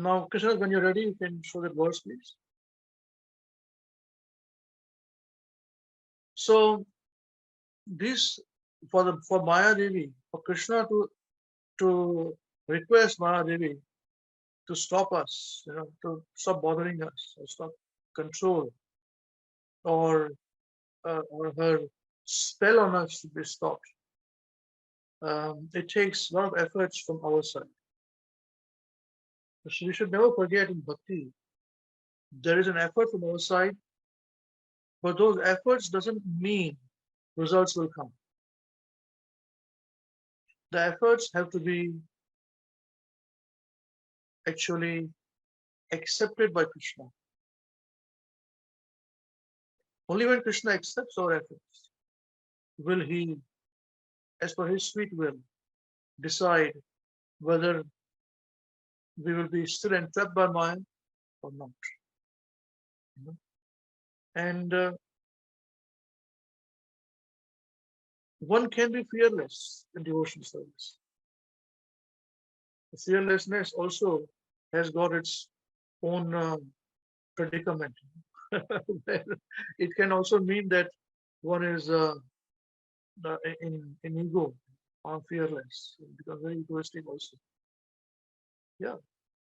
Now, Krishna, when you're ready, you can show that verse, please. So, this for Maya Devi, for Krishna to request Maya Devi to stop us, to stop bothering us, or stop control, or her spell on us to be stopped. It takes a lot of efforts from our side. So we should never forget in bhakti, there is an effort from our side, but those efforts doesn't mean results will come. The efforts have to be actually accepted by Krishna. Only when Krishna accepts our efforts will he, as per his sweet will, decide whether we will be still entrapped by Maya or not. And one can be fearless in devotion service. The fearlessness also has got its own predicament. It can also mean that one is in ego or fearless. It becomes very egoistic also. Yeah,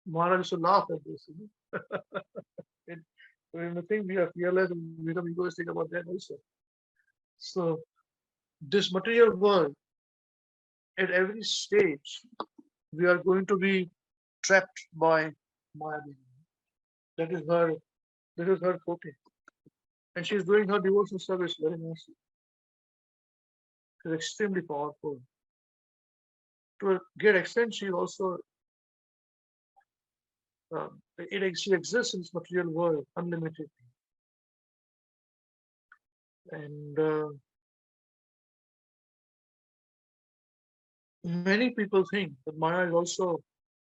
Maharaj used to laugh at this. When we think we are fearless, we become egoistic about that also. So this material world, at every stage, we are going to be trapped by Maya. That is her forte. And she's doing her devotional service very nicely. She's extremely powerful. To a great extent, she also she exists in this material world unlimited. And many people think that Maya is also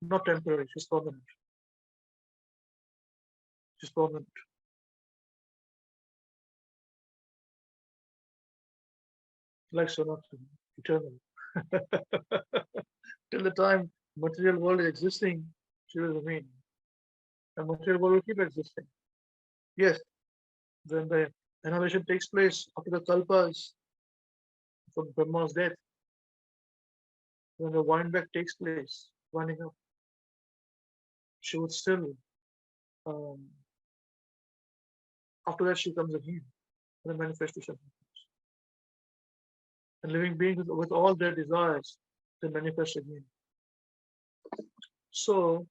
not temporary, she's permanent. She's permanent. Like Sanatana, eternal. Till the time material world is existing, she will remain. And material world will keep existing. Yes, when the annihilation takes place after the kalpas from Brahma's death, when the wind back takes place, winding up, she would still, after that she comes again, the manifestation. And living beings with all their desires, they manifest again. So,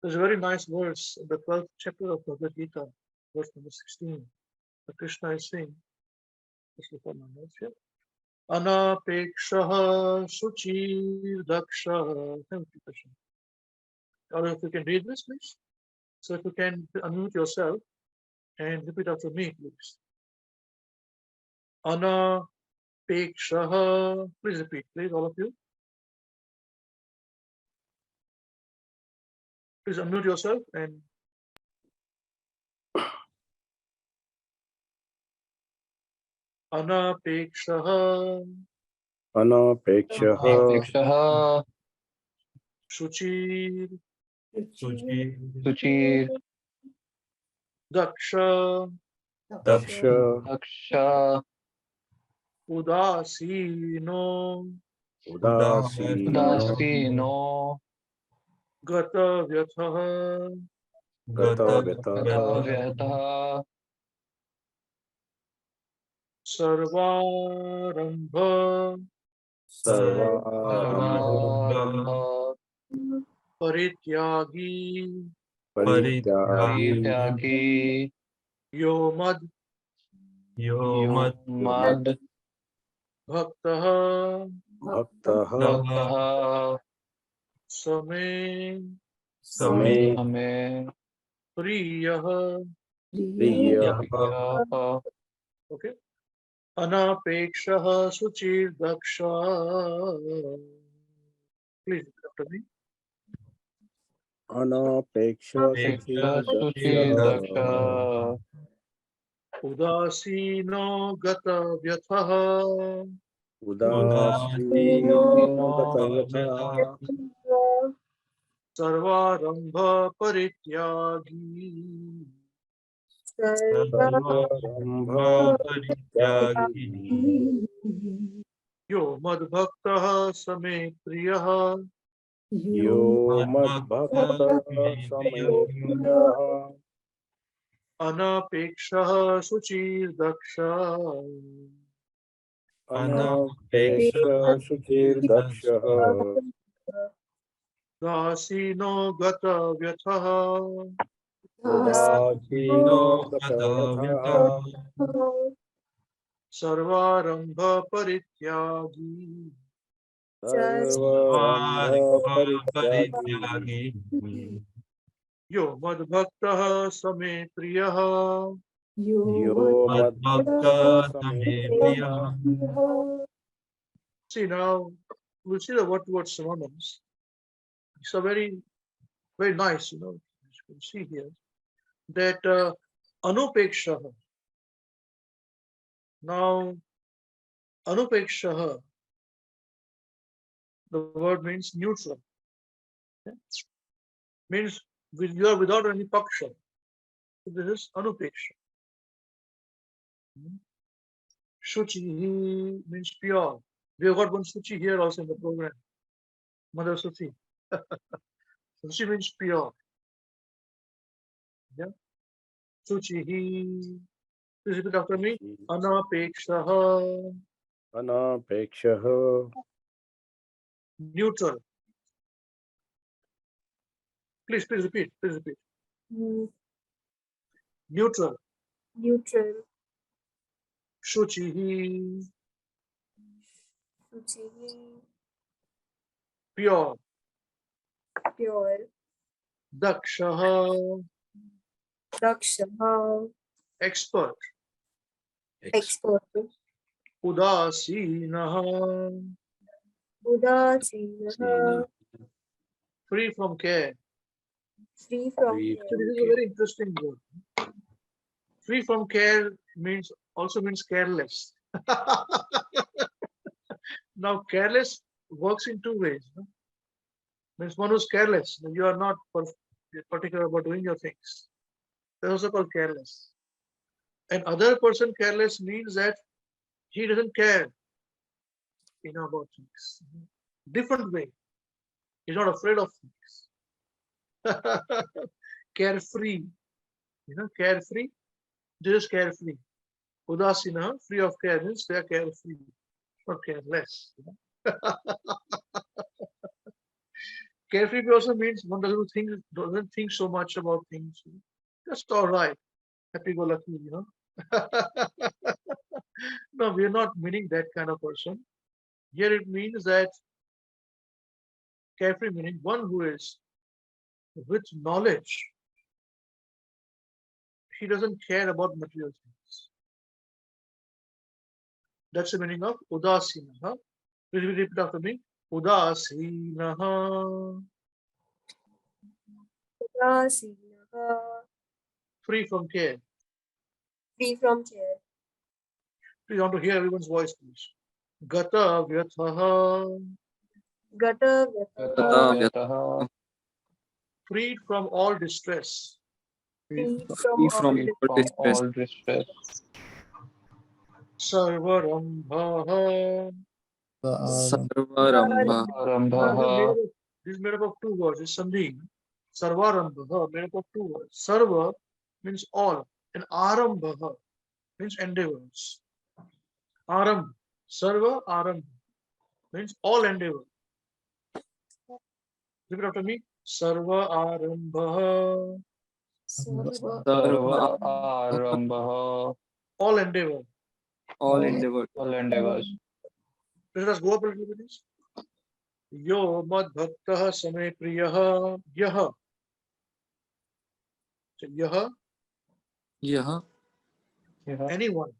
there's a very nice verse in the 12th chapter of Bhagavad Gita, verse number 16. Krishna is saying, just look at my notes here. Anapekshaha Suchi Daksha. Thank you, Krishna. Or if you can read this, please. So if you can unmute yourself and repeat after me, please. Anapekshaha. Please repeat, please, all of you. Please unmute yourself and Anapekshaha Shuchir Daksha Udasino Gata Vyatha Sarvarambha Parityagi Yomad Bhaktaha Same Priyaha. Okay. Anapekshaha Suchir Daksha. Please after me. Udasino Gata Vyathaha Sarvarambha Parityagi सर्वारम्भ परित्यागी Yo Madbhaktaha Same Priyaha यो मद्भक्तः समे प्रियः Anapekshaha Suchirdaksha अनपेक्षः शुचिर्दक्षः Dasino Gata Vyathaha उदासीनो गतव्यः Sarvarambha Parityagi सर्वारम्भ परित्यागी Yo Madbhaktaha Same Priyaha यो मद्भक्तः समे प्रियः See now, we'll see the word synonyms. It's a very, very nice, you can see here that anupekshaha. Now, anupekshaha, the word means neutral. Okay? Means you are without any paksha. So this is anupeksha. Shuchi means pure. We have got one Suchi here also in the program. Mother Suchi. Suchi means pure. Yeah. Suchi. Please repeat after me. Anapekshaha. अनपेक्षः Neutral. Please repeat. Please repeat. Neutral. Neutral. Shuchi. Pure. Pure. Dakshaha. Dakshaha. Expert. Expert. Udasinaha. Udasinaha. Free from care. Free from So care. this is a very interesting word. Free from care also means careless. Now careless works in two ways. Means one who's careless. You are not particular about doing your things. That's also called careless. And other person careless means that he doesn't care, about things. Different way. He's not afraid of things. Carefree. Carefree. This is carefree. Udasina, free of care means they are carefree, not careless. Carefree also means one doesn't think so much about things. Just all right. Happy go lucky, No, we are not meaning that kind of person. Here it means that carefree meaning one who is with knowledge. He doesn't care about material things. That's the meaning of udasinaha. Please repeat after me. Udasinaha. Udasinaha. Free from care. Free from care. Please want to hear everyone's voice, please. Gata vyathaha. Gata vyataha. Freed from all distress. Free from all distress. Sarvarambhaha. Sarvarambha. This is made up of two words. It's Sandhi. Sarvarambhaha made up of two words. Sarva means all, and Arambhaha means endeavors. Arambha. Sarva Arambha means all endeavor. Repeat after me. Sarva Arambhaha. Sarva Arambha. All endeavor. All endeavors. Let us go up a little bit, please. Yo Madbhaktaha Same Priyaha. Yaha. So, Yaha. Yaha. Anyone.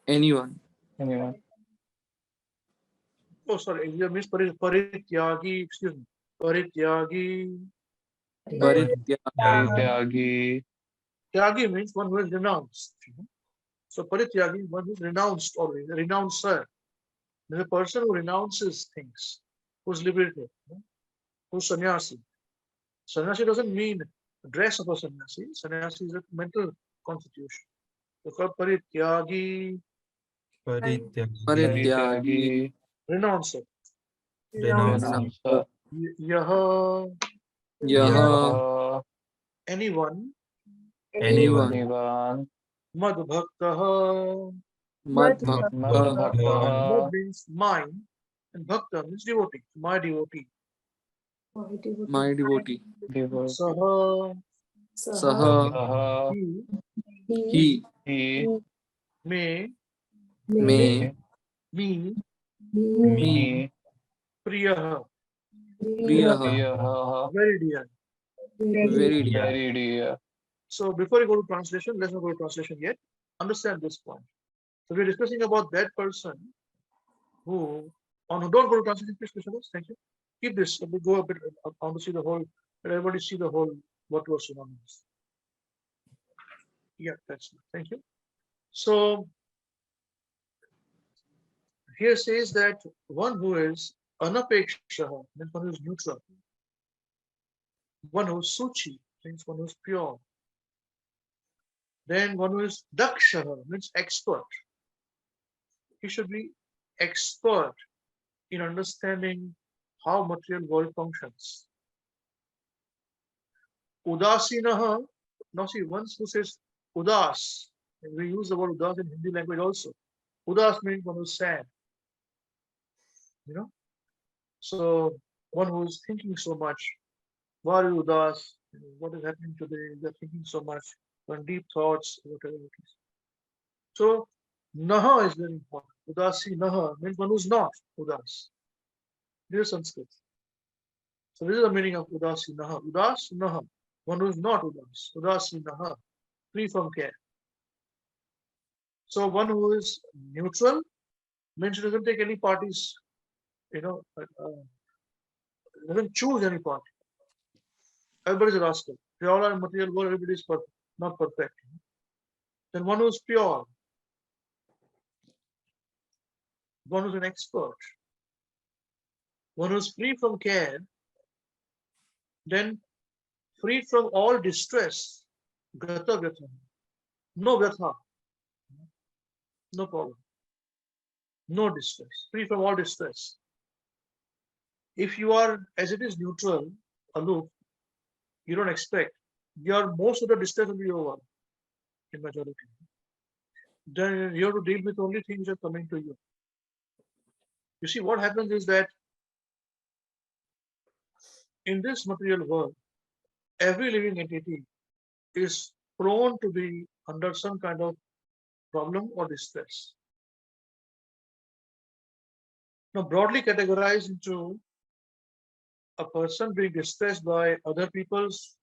Anyone. Oh, sorry. You means Parityagi. Excuse me. Parityagi. Parityagi. Tyagi means one who is renounced. So Parityagi, one who is renounced always, a renouncer. There's a person who renounces things, who's liberated, who's sannyasi. Sannyasi doesn't mean dress of a sannyasi. Sannyasi is a mental constitution. So for parityagi, Parityagi. Parityagi. renouncer. Renouncer. Yaha, Yaha. anyone, Anyone. Anyone. mad bhaktaha. Mad Mad Bhakta. Bhakta. Mad means mine, and bhakta means devotee, my devotee. My devotee. Devotee. Saha, Saha. Saha. He He. may, may me, me priyaha, Priyaha. Priyaha. very dear. Very dear. Very dear. So before we go to translation, let's not go to translation yet. Understand this point. So we're discussing about that person who, don't go to translation, please, Krishna. Thank you. Keep this. We'll go a bit. I want to see the whole. Let everybody see the whole. What was synonymous. Yeah, that's it. Thank you. So here says that one who is anapekshaha means one who is neutral. One who is suchi means one who is pure. Then one who is dakshaha means expert. He should be expert in understanding how material world functions. Udasinaha, now see, once who says udas, and we use the word udas in Hindi language also. Udas means one who is sad. So one who is thinking so much. Why are you udas? What is happening today? They're thinking so much, on deep thoughts, whatever it is. So naha is very important. Udasi naha means one who's not udas. This is Sanskrit. So this is the meaning of udasi naha. Udas naha. One who is not udas. Udasi naha. Free from care. So one who is neutral means he doesn't take any parties, doesn't choose any party. Everybody is a rascal. We all are in material world, everybody is not perfect. Then one who is pure, one who is an expert, one who is free from care, then free from all distress, gata vyatha, no vyatha, no problem, no distress, free from all distress. If you are, as it is, neutral, aloof, you don't expect, most of the distress will be over in majority. Then you have to deal with only things that are coming to you. You see, what happens is that in this material world, every living entity is prone to be under some kind of problem or distress. Now, broadly categorized into a person being distressed by other people's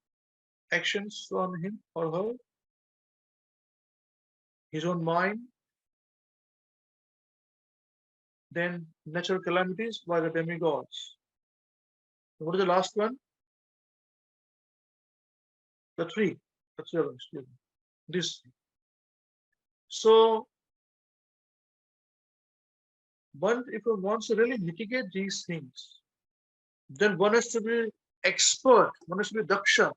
actions on him or her, his own mind, then natural calamities by the demigods. What is the last one? The three. Excuse me. This. So, if one wants to really mitigate these things, then one has to be expert, one has to be daksha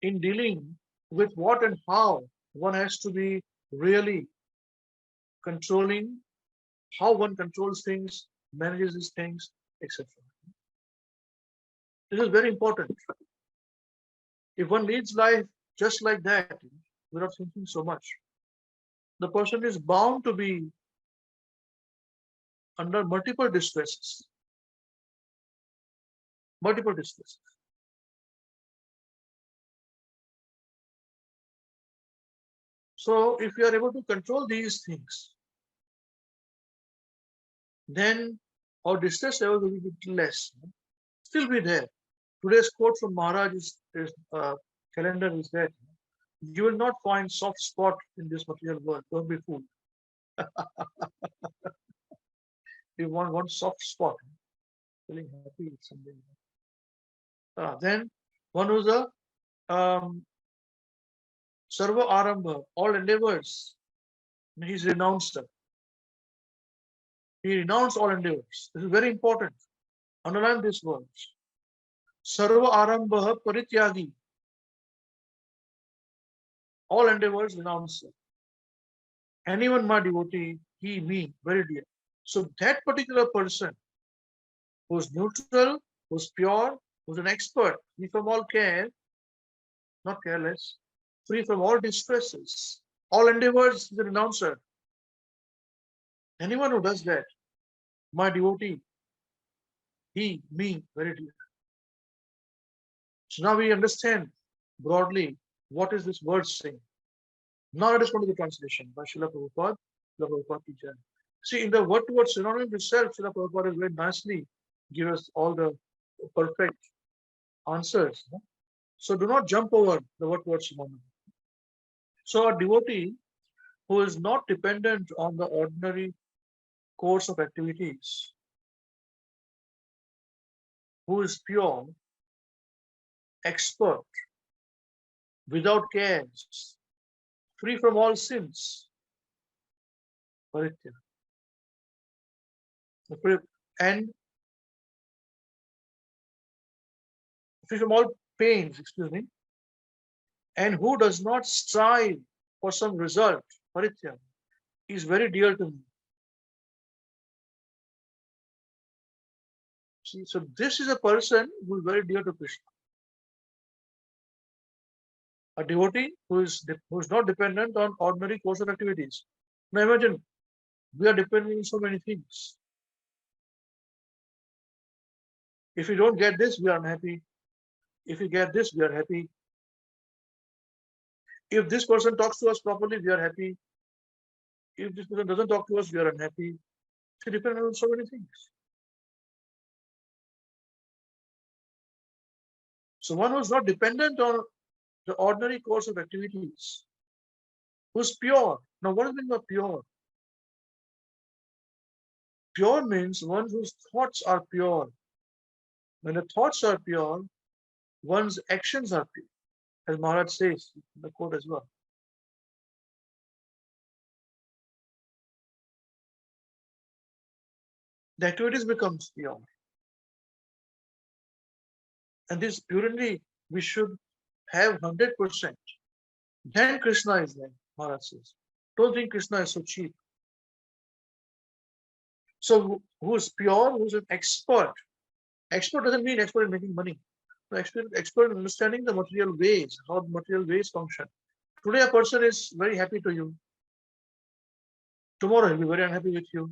in dealing with what and how one has to be really controlling, how one controls things, manages these things, etc. This is very important. If one leads life just like that, without thinking so much, the person is bound to be under multiple distresses. Multiple distresses. So if you are able to control these things, then our distress level will be less. Still be there. Today's quote from Maharaj's calendar is that you will not find soft spot in this material world. Don't be fooled. You want one soft spot, feeling happy with something. Then one who's a Sarva Arambha, all endeavors. He's renounced them. He renounced all endeavors. This is very important. Underline these words. Sarva arambha parityagi. All endeavors renounce. Anyone my devotee, he, me, very dear. So that particular person who's neutral, who's pure, who's an expert, free from all care, not careless, free from all distresses, all endeavors, is a renouncer. Anyone who does that, my devotee, he, me, very dear. So now we understand broadly what is this word saying. Now let us go to the translation by Srila Prabhupada, Srila Prabhupada teacher. See, in the word-to-word synonym itself, Srila Prabhupada has very nicely give us all the perfect answers. So do not jump over the word-to-word synonym. So a devotee who is not dependent on the ordinary course of activities, who is pure, expert, without cares, free from all sins, and free from all pains, and who does not strive for some result, is very dear to me. See, so this is a person who is very dear to Krishna. A devotee who is not dependent on ordinary course of activities. Now imagine, we are dependent on so many things. If we don't get this, we are unhappy. If we get this, we are happy. If this person talks to us properly, we are happy. If this person doesn't talk to us, we are unhappy. We depend on so many things. So one who is not dependent on the ordinary course of activities, who's pure. Now what does it mean by pure? Pure means one whose thoughts are pure. When the thoughts are pure, one's actions are pure, as Maharaj says in the quote as well. The activities becomes pure. And this purity we should have 100%. Then Krishna is there, Maharaj says. Don't think Krishna is so cheap. So who is pure, who is an expert? Expert doesn't mean expert in making money. No, expert in understanding the material ways, how the material ways function. Today a person is very happy to you. Tomorrow he'll be very unhappy with you.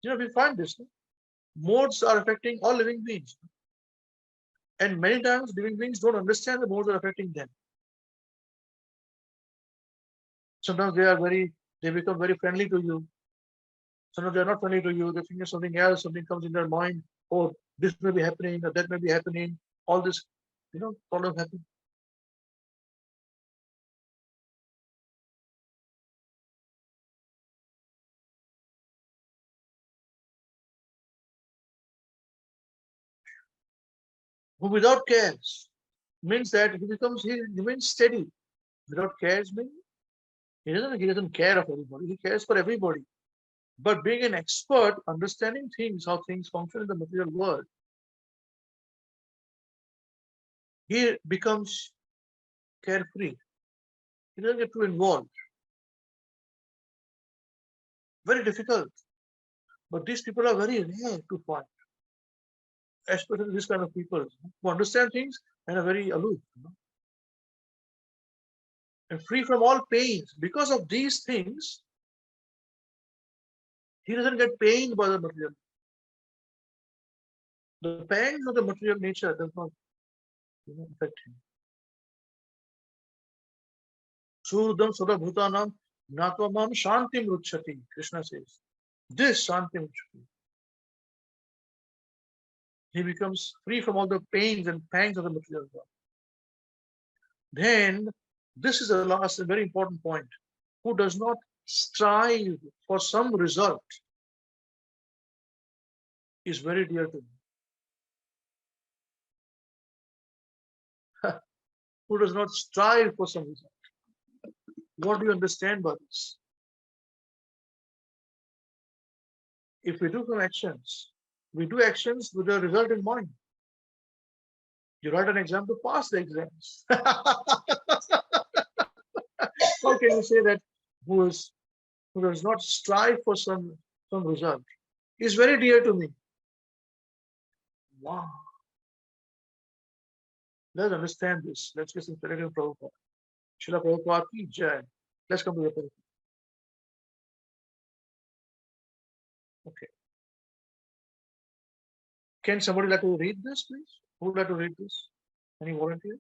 We find this. No? Modes are affecting all living beings. And many times living beings don't understand the modes are affecting them. Sometimes they become very friendly to you. Sometimes they're not friendly to you. They think of something else, something comes in their mind. Oh, this may be happening, or that may be happening. All this, problems happen. Who without cares means that he remains steady. Without cares means he doesn't care of everybody. He cares for everybody. But being an expert, understanding things, how things function in the material world, he becomes carefree. He doesn't get too involved. Very difficult. But these people are very rare to find. Especially this kind of people who understand things and are very aloof. And free from all pains. Because of these things, he doesn't get pained by the material. The pangs of the material nature does not affect him. Surdam Sadabhutanam Natvamam Shantim Ruchati, Krishna says. This Shantim Ruchati. He becomes free from all the pains and pangs of the material world. Then, this is the last and very important point. Who does not strive for some result is very dear to me. Who does not strive for some result. What do you understand by this? If we do some actions, we do actions with a result in mind. You write an exam to pass the exams. How can you say that who does not strive for some result is very dear to me? Wow. Let's understand this. Let's get some clarity from Prabhupada. Srila Prabhupada ki jai. Let's come to the Prabhupada. Okay. Can somebody like to read this, please? Who would like to read this? Any volunteer?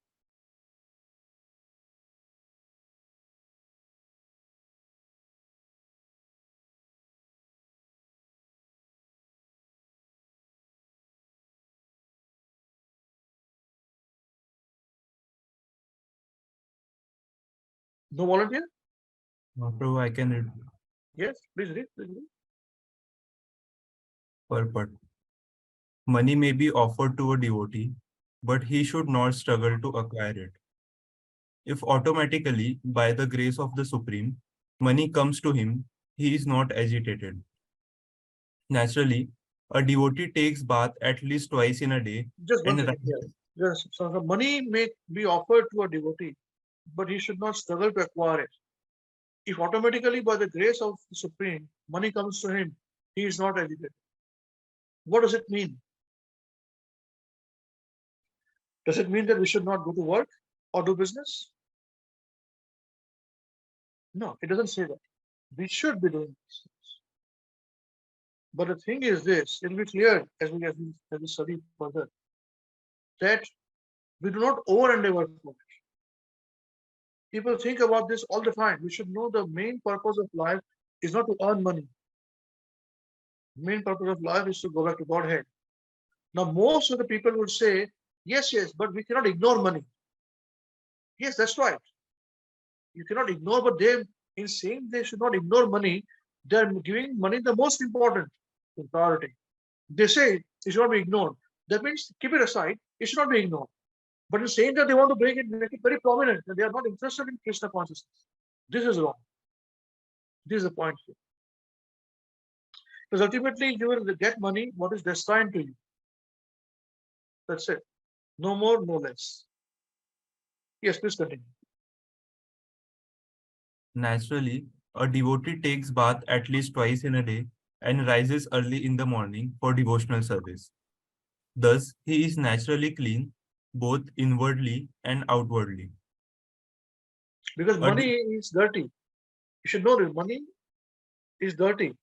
No volunteer? Prabhu, I can read Yes, please read. Please read. purport. Money may be offered to a devotee, but he should not struggle to acquire it. If automatically, by the grace of the Supreme, money comes to him, he is not agitated. Naturally, a devotee takes bath at least twice in a day Just one and second here. Yes, so the money may be offered to a devotee, but he should not struggle to acquire it. If automatically, by the grace of the Supreme, money comes to him, he is not agitated. What does it mean? Does it mean that we should not go to work or do business? No, it doesn't say that. We should be doing business. But the thing is this, it will be clear as we study further, that we do not over endeavor for it. People think about this all the time. We should know the main purpose of life is not to earn money. The main purpose of life is to go back to Godhead. Now, most of the people would say, yes, but we cannot ignore money. Yes, that's right. You cannot ignore, but they, in saying they should not ignore money, they're giving money the most important priority. They say it should not be ignored. That means keep it aside, it should not be ignored. But in saying that they want to make it very prominent, that they are not interested in Krishna consciousness. This is wrong. This is the point here. Because ultimately you will get money what is destined to you. That's it. No more, no less. Yes, please continue. Naturally, a devotee takes bath at least twice in a day and rises early in the morning for devotional service. Thus, he is naturally clean, both inwardly and outwardly. Because money is dirty. You should know that money is dirty.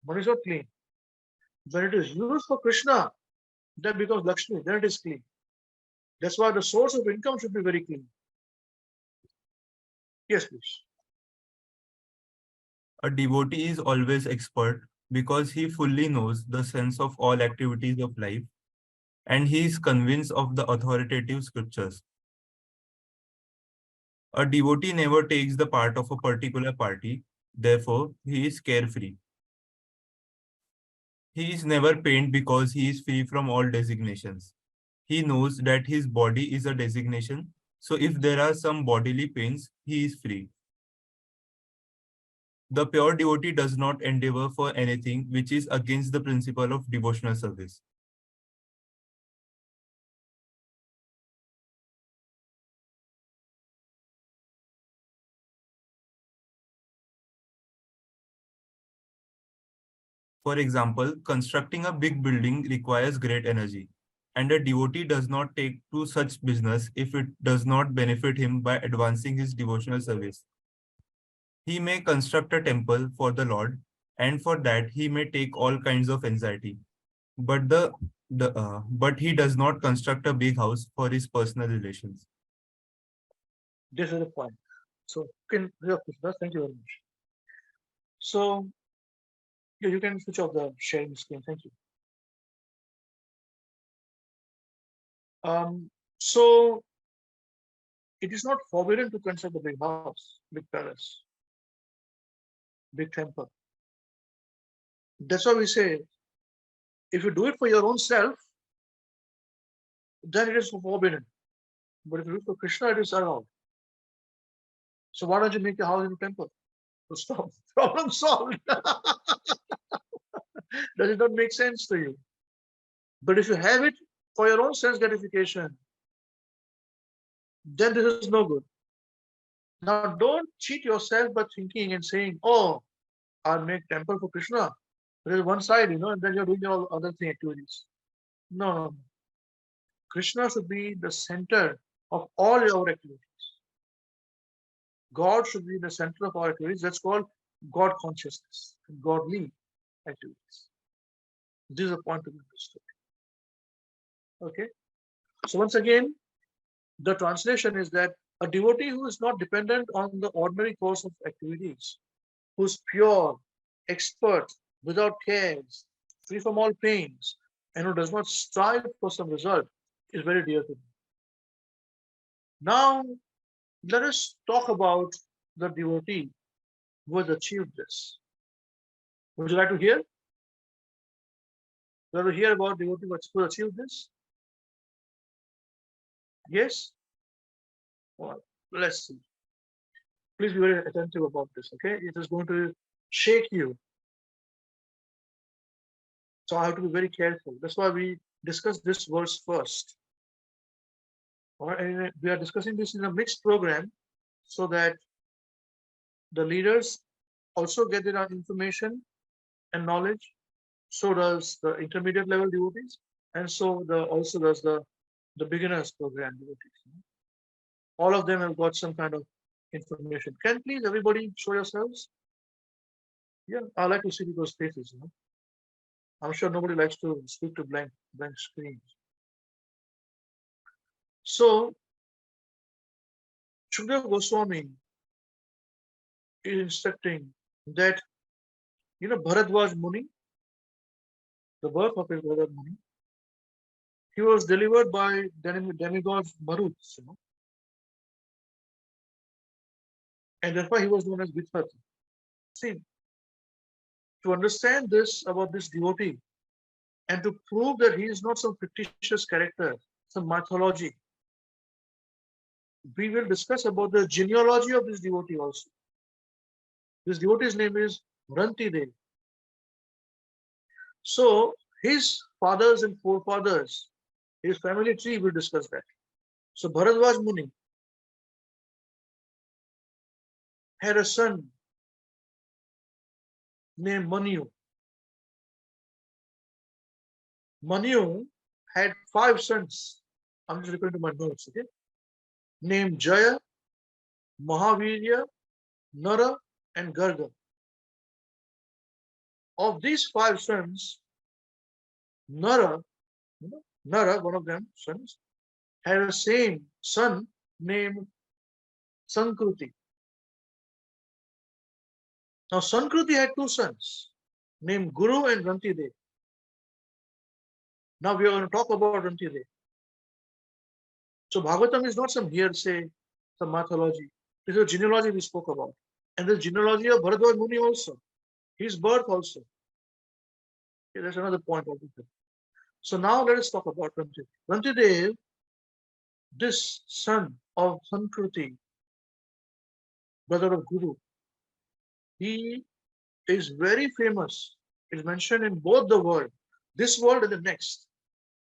Money is not clean. When it is used for Krishna, that becomes Lakshmi, then it is clean. That's why the source of income should be very clean. Yes, please. A devotee is always expert because he fully knows the sense of all activities of life and he is convinced of the authoritative scriptures. A devotee never takes the part of a particular party, therefore he is carefree. He is never pained because he is free from all designations. He knows that his body is a designation, so if there are some bodily pains, he is free. The pure devotee does not endeavor for anything which is against the principle of devotional service. For example, constructing a big building requires great energy, and a devotee does not take to such business if it does not benefit him by advancing his devotional service. He may construct a temple for the Lord, and for that he may take all kinds of anxiety. But he does not construct a big house for his personal relations. This is the point. So, thank you very much. So, yeah, you can switch off the sharing screen. Thank you. So it is not forbidden to construct a big house, big palace, big temple. That's why we say, if you do it for your own self, then it is forbidden. But if you do it for Krishna, it is allowed. So why don't you make a house in a temple? To stop, problem solved. Does it not make sense to you? But if you have it for your own sense gratification, then this is no good. Now, don't cheat yourself by thinking and saying, oh, I'll make temple for Krishna. There is one side, and then you're doing all other thing activities. No, no, no. Krishna should be the center of all our activities. God should be the center of our activities. That's called God consciousness, godly activities. This is a point to be understood. Okay. So once again, the translation is that a devotee who is not dependent on the ordinary course of activities, who's pure, expert, without cares, free from all pains, and who does not strive for some result, is very dear to me. Now, let us talk about the devotee who has achieved this. Would you like to hear? Would you like to hear about devotee who has achieved this? Yes? Well, let's see. Please be very attentive about this, okay? It is going to shake you. So I have to be very careful. That's why we discuss this verse first. All right, and we are discussing this in a mixed program so that the leaders also get their information and knowledge. So does the intermediate level devotees, and so also does the beginners program devotees. All of them have got some kind of information. Can please everybody show yourselves? Yeah, I like to see those faces. I'm sure nobody likes to speak to blank screens. So, Shukdev Goswami is instructing that, Bharadwaj Muni, the birth of his brother Muni, he was delivered by demigods Maruts, and therefore he was known as Vithat. See, to understand this about this devotee and to prove that he is not some fictitious character, some mythology, we will discuss about the genealogy of this devotee also. This devotee's name is Rantideva. So his fathers and forefathers, his family tree, we'll discuss that. So Bharadwaj Muni had a son named Manu. Manu had 5 sons. I'm just referring to my notes, okay? Named Jaya, Mahavirya, Nara, and Garga. Of these 5 sons, Nara, one of them sons, had a same son named Sankruti. Now Sankruti had 2 sons named Guru and Rantideva. Now we are going to talk about Rantideva. So Bhagavatam is not some hearsay, some mythology. This is a genealogy we spoke about. And the genealogy of Bharadwaj Muni also. His birth also. Okay, that's another point. So now let us talk about Rantideva. Rantideva, this son of Sankruti, brother of Guru, he is very famous. It is mentioned in both the world, this world and the next.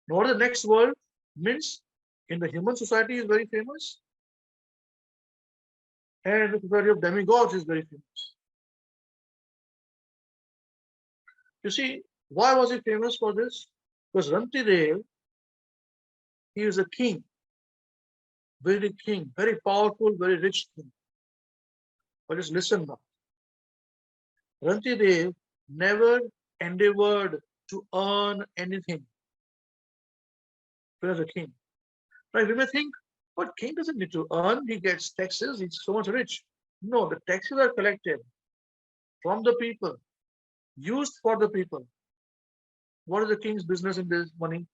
Now, the next world means in the human society is very famous, and in the society of demigods is very famous. You see, why was he famous for this? Because Rantideva, he is a king, very powerful, very rich king. But just listen now. Rantideva never endeavored to earn anything. He was a king. Right? We may think, but king doesn't need to earn, he gets taxes, he's so much rich. No, the taxes are collected from the people, used for the people. What is the king's business in this money?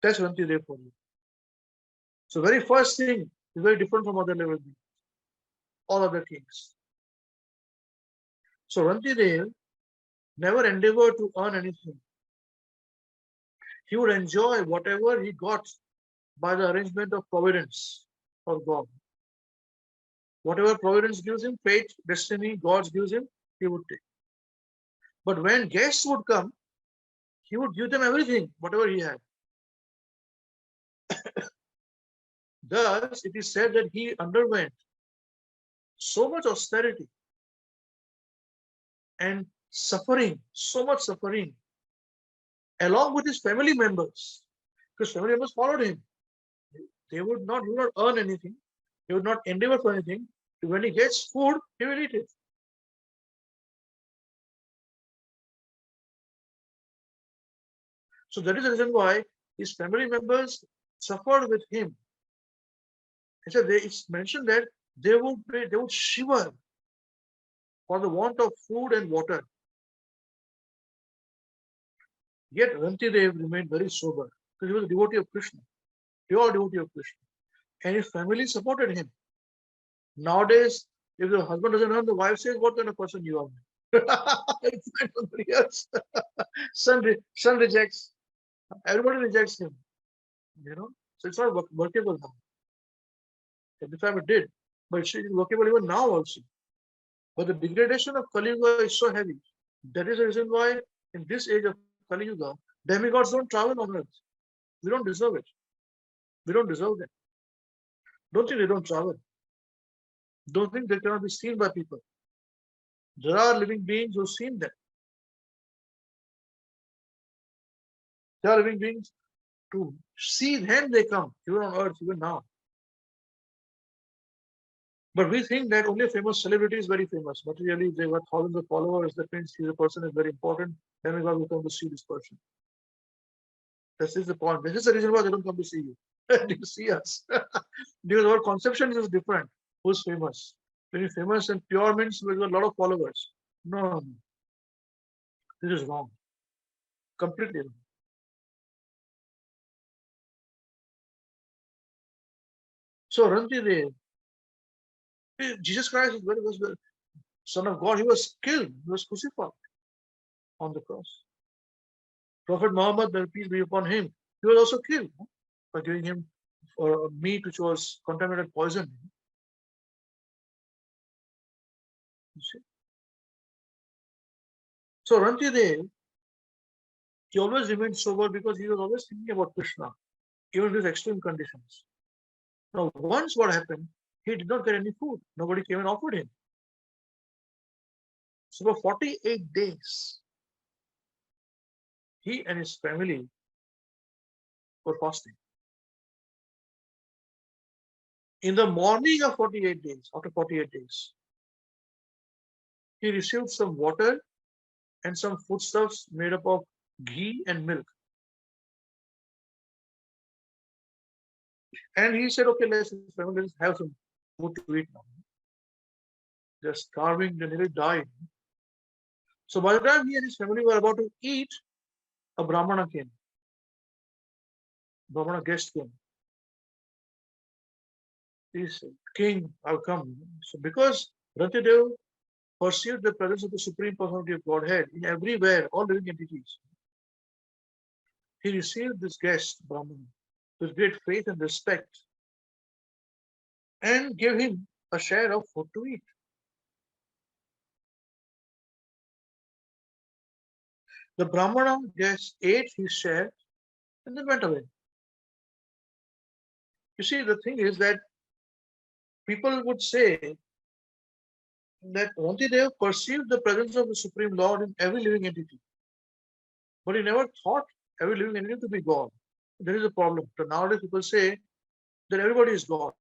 That's Rantideva for you. So very first thing is very different from other level beings, all other kings. So Rantideva never endeavored to earn anything. He would enjoy whatever he got by the arrangement of providence of God. Whatever providence gives him, fate, destiny, God gives him, he would take. But when guests would come, he would give them everything, whatever he had. Thus, it is said that he underwent so much austerity and suffering, so much suffering, along with his family members, because family members followed him. They would not earn anything. They would not endeavor for anything. When he gets food, he will eat it. So that is the reason why his family members suffered with him. It's mentioned that they would shiver for the want of food and water. Yet Rantideva remained very sober because he was a devotee of Krishna, pure devotee of Krishna, and his family supported him. Nowadays, if the husband doesn't earn, the wife says, "What kind of person you are?" It's not somebody else. son rejects. Everybody rejects him. So it's not workable now. At the time it did, but it's workable even now also. But the degradation of Kali Yuga is so heavy. That is the reason why in this age of Kali Yuga, demigods don't travel on earth. We don't deserve it. We don't deserve them. Don't think they don't travel. Don't think they cannot be seen by people. There are living beings who've seen them. There are living beings to see them they come, even on earth, even now. But we think that only a famous celebrity is very famous. But really, they got thousands of followers. That means the person is very important. Demigod will come to see this person. This is the point. This is the reason why they don't come to see you. They see us. Because our conception is different. Who's famous? Very famous and pure means with a lot of followers. No. This is wrong. Completely wrong. So Rantideva, Jesus Christ was the Son of God. He was killed. He was crucified on the cross. Prophet Muhammad, may peace be upon him, he was also killed by giving him meat which was contaminated poison. You see? So Rantideva, he always remained sober because he was always thinking about Krishna, even in these extreme conditions. Now, once what happened, he did not get any food. Nobody came and offered him. So for 48 days, he and his family were fasting. In the morning of 48 days, after 48 days, he received some water and some foodstuffs made up of ghee and milk. And he said, okay, let's have some food to eat now. They're starving, they nearly died. So by the time he and his family were about to eat, a Brahmana came. Brahmana guest came. He said, King, I've come. So because Rantideva perceived the presence of the Supreme Personality of Godhead in everywhere, all living entities, he received this guest, Brahmana, with great faith and respect, and gave him a share of food to eat. The Brahmana guest ate his share and then went away. You see, the thing is that people would say that Rantideva perceived the presence of the Supreme Lord in every living entity, but he never thought every living entity to be God. There is a problem. So nowadays people say that everybody is God.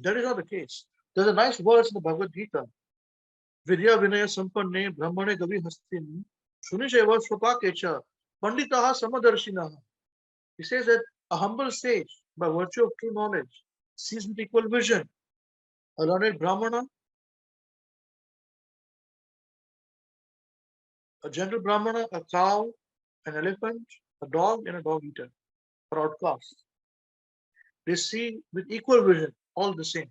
That is not the case. There's a nice verse in the Bhagavad Gita. Vidya Vinaya Sampanne Brahmane Gavi Hastin Shunisheva Swapakecha Panditaha Samadarshinaha. He says that a humble sage, by virtue of true knowledge, sees with equal vision. A learned Brahmana, a gentle Brahmana, a cow, an elephant, a dog, and a dog eater are outcasts. They see with equal vision, all the same.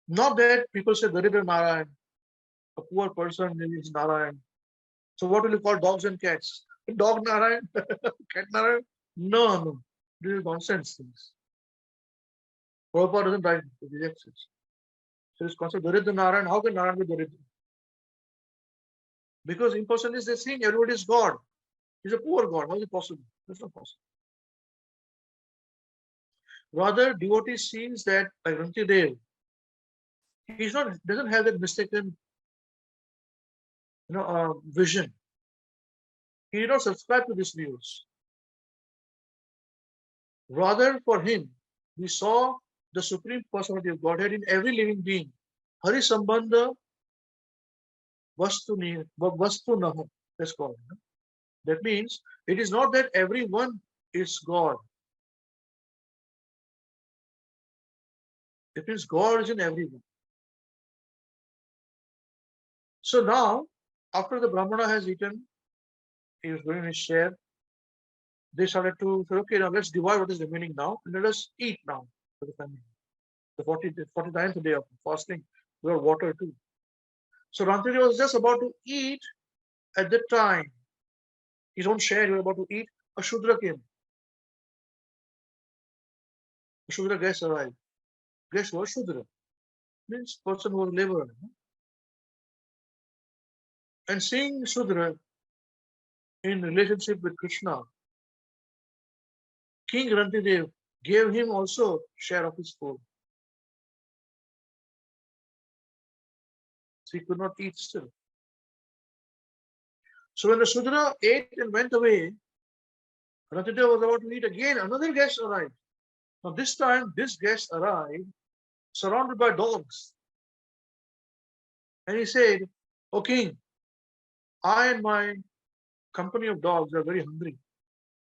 Not that people say Daridra Narayan, a poor person is Narayan. So what will you call dogs and cats? Dog Narayan? Cat Narayan? No. This is nonsense things. Prabhupada doesn't write, he rejects it. So this concept Daridra Narayan, how can Narayan be Daridra? Because impersonalists, they think everybody is God. He's a poor God. How is it possible? That's not possible. Rather, devotee sees that like Rantideva, doesn't have that mistaken vision. He did not subscribe to these views. Rather, for him, we saw the Supreme Personality of Godhead in every living being. Hari Sambandha Vastu Naha. That's called. That means it is not that everyone is God. It means God is in everyone. So now, after the Brahmana has eaten, he was going to share. They started to say, okay, now let's divide what is remaining now and let us eat now for the family. The 49th day of fasting, we have water too. So Rantideva was just about to eat at that time. He don't share, he was about to eat. A Shudra came. A Shudra guest arrived. Guest was Shudra. Means person who was laborer. And seeing Shudra in relationship with Krishna, King Rantideva gave him also share of his food. So he could not eat still. So when the Shudra ate and went away, Rantideva was about to eat again. Another guest arrived. Now this time, this guest arrived surrounded by dogs. And he said, "O king, I and my company of dogs are very hungry.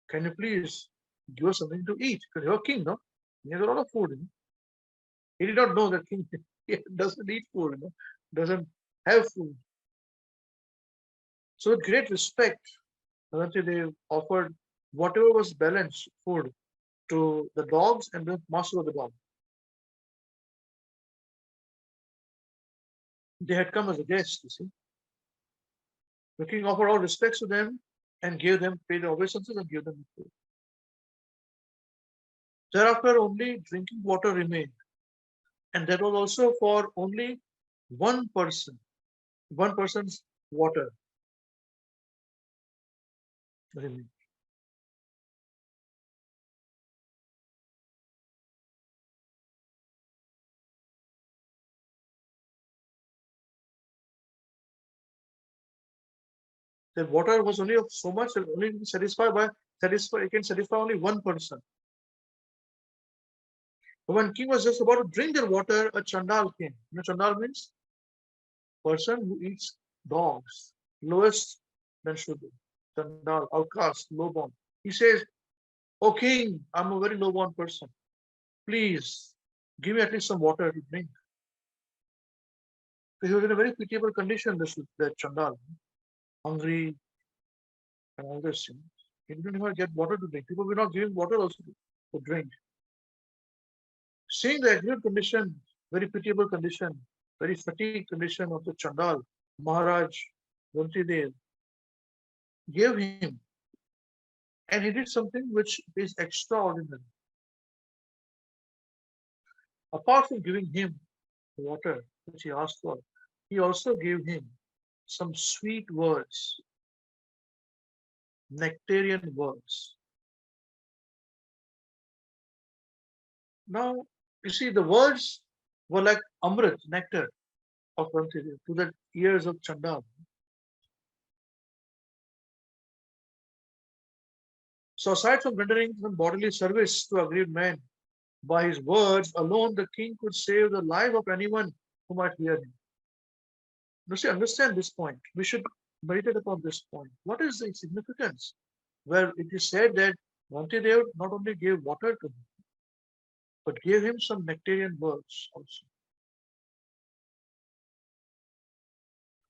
Can you please give us something to eat?" Because you're a king, no? He has a lot of food. He did not know that king doesn't eat food, doesn't have food. So with great respect, they offered whatever was balanced food to the dogs and the master of the dog. They had come as a guest, you see. The king offered all respects to them and gave them, paid the obeisances and gave them food. Thereafter, only drinking water remained. And that was also for only one person's water remained. The water was only of so much, only it can satisfy only one person. But when king was just about to drink their water, a Chandal came. You know, Chandal means person who eats dogs, lowest than should be. Chandal, outcast, lowborn. He says, "O king, I'm a very lowborn person. Please give me at least some water to drink." So he was in a very pitiable condition, that Chandal, hungry and all this. He didn't even get water to drink. People were not giving water also to drink. Seeing the acute condition, very pitiable condition, very fatigued condition of the Chandal, Maharaj Rantideva gave him, and he did something which is extraordinary. Apart from giving him water, which he asked for, he also gave him some sweet words, nectarian words. Now, you see, the words were like Amrit, nectar of Rantideva to the ears of Chandal. So aside from rendering some bodily service to aggrieved men, by his words alone the king could save the life of anyone who might hear him. Now see, understand this point. We should meditate upon this point. What is the significance? Where it is said that Rantideva not only gave water to him, but gave him some nectarian words also.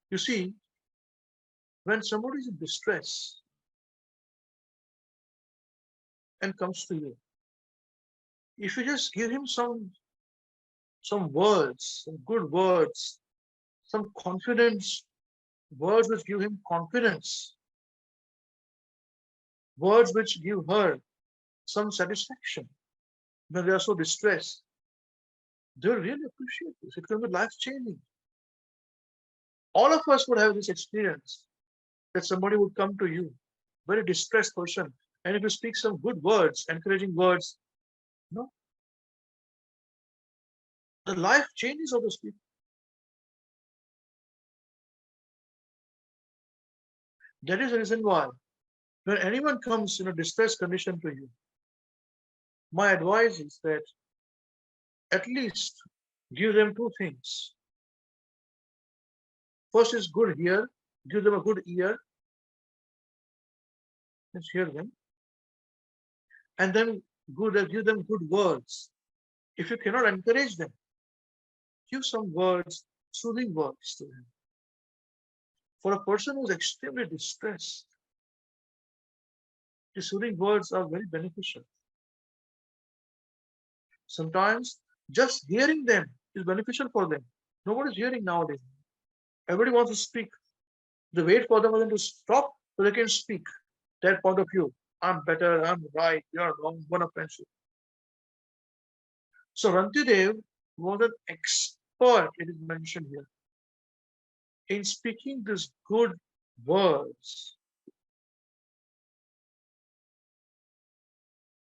You see, when somebody is in distress and comes to you, if you just give him some words, some good words, some confidence, words which give him confidence, words which give her some satisfaction when they are so distressed, they'll really appreciate this. It can be life changing. All of us would have this experience that somebody would come to you, very distressed person, and if you speak some good words, encouraging words, the life changes of those people. That is the reason why when anyone comes in a distressed condition to you, my advice is that at least give them two things. First is good ear, give them a good ear, let's hear them, and then give them good words. If you cannot encourage them, give some words, soothing words to them. For a person who is extremely distressed, the soothing words are very beneficial. Sometimes just hearing them is beneficial for them. Nobody is hearing nowadays. Everybody wants to speak. They wait for them to stop so they can speak their point of view. I'm better, I'm right, you're wrong, one offensive. So Rantideva was an expert, it is mentioned here, in speaking these good words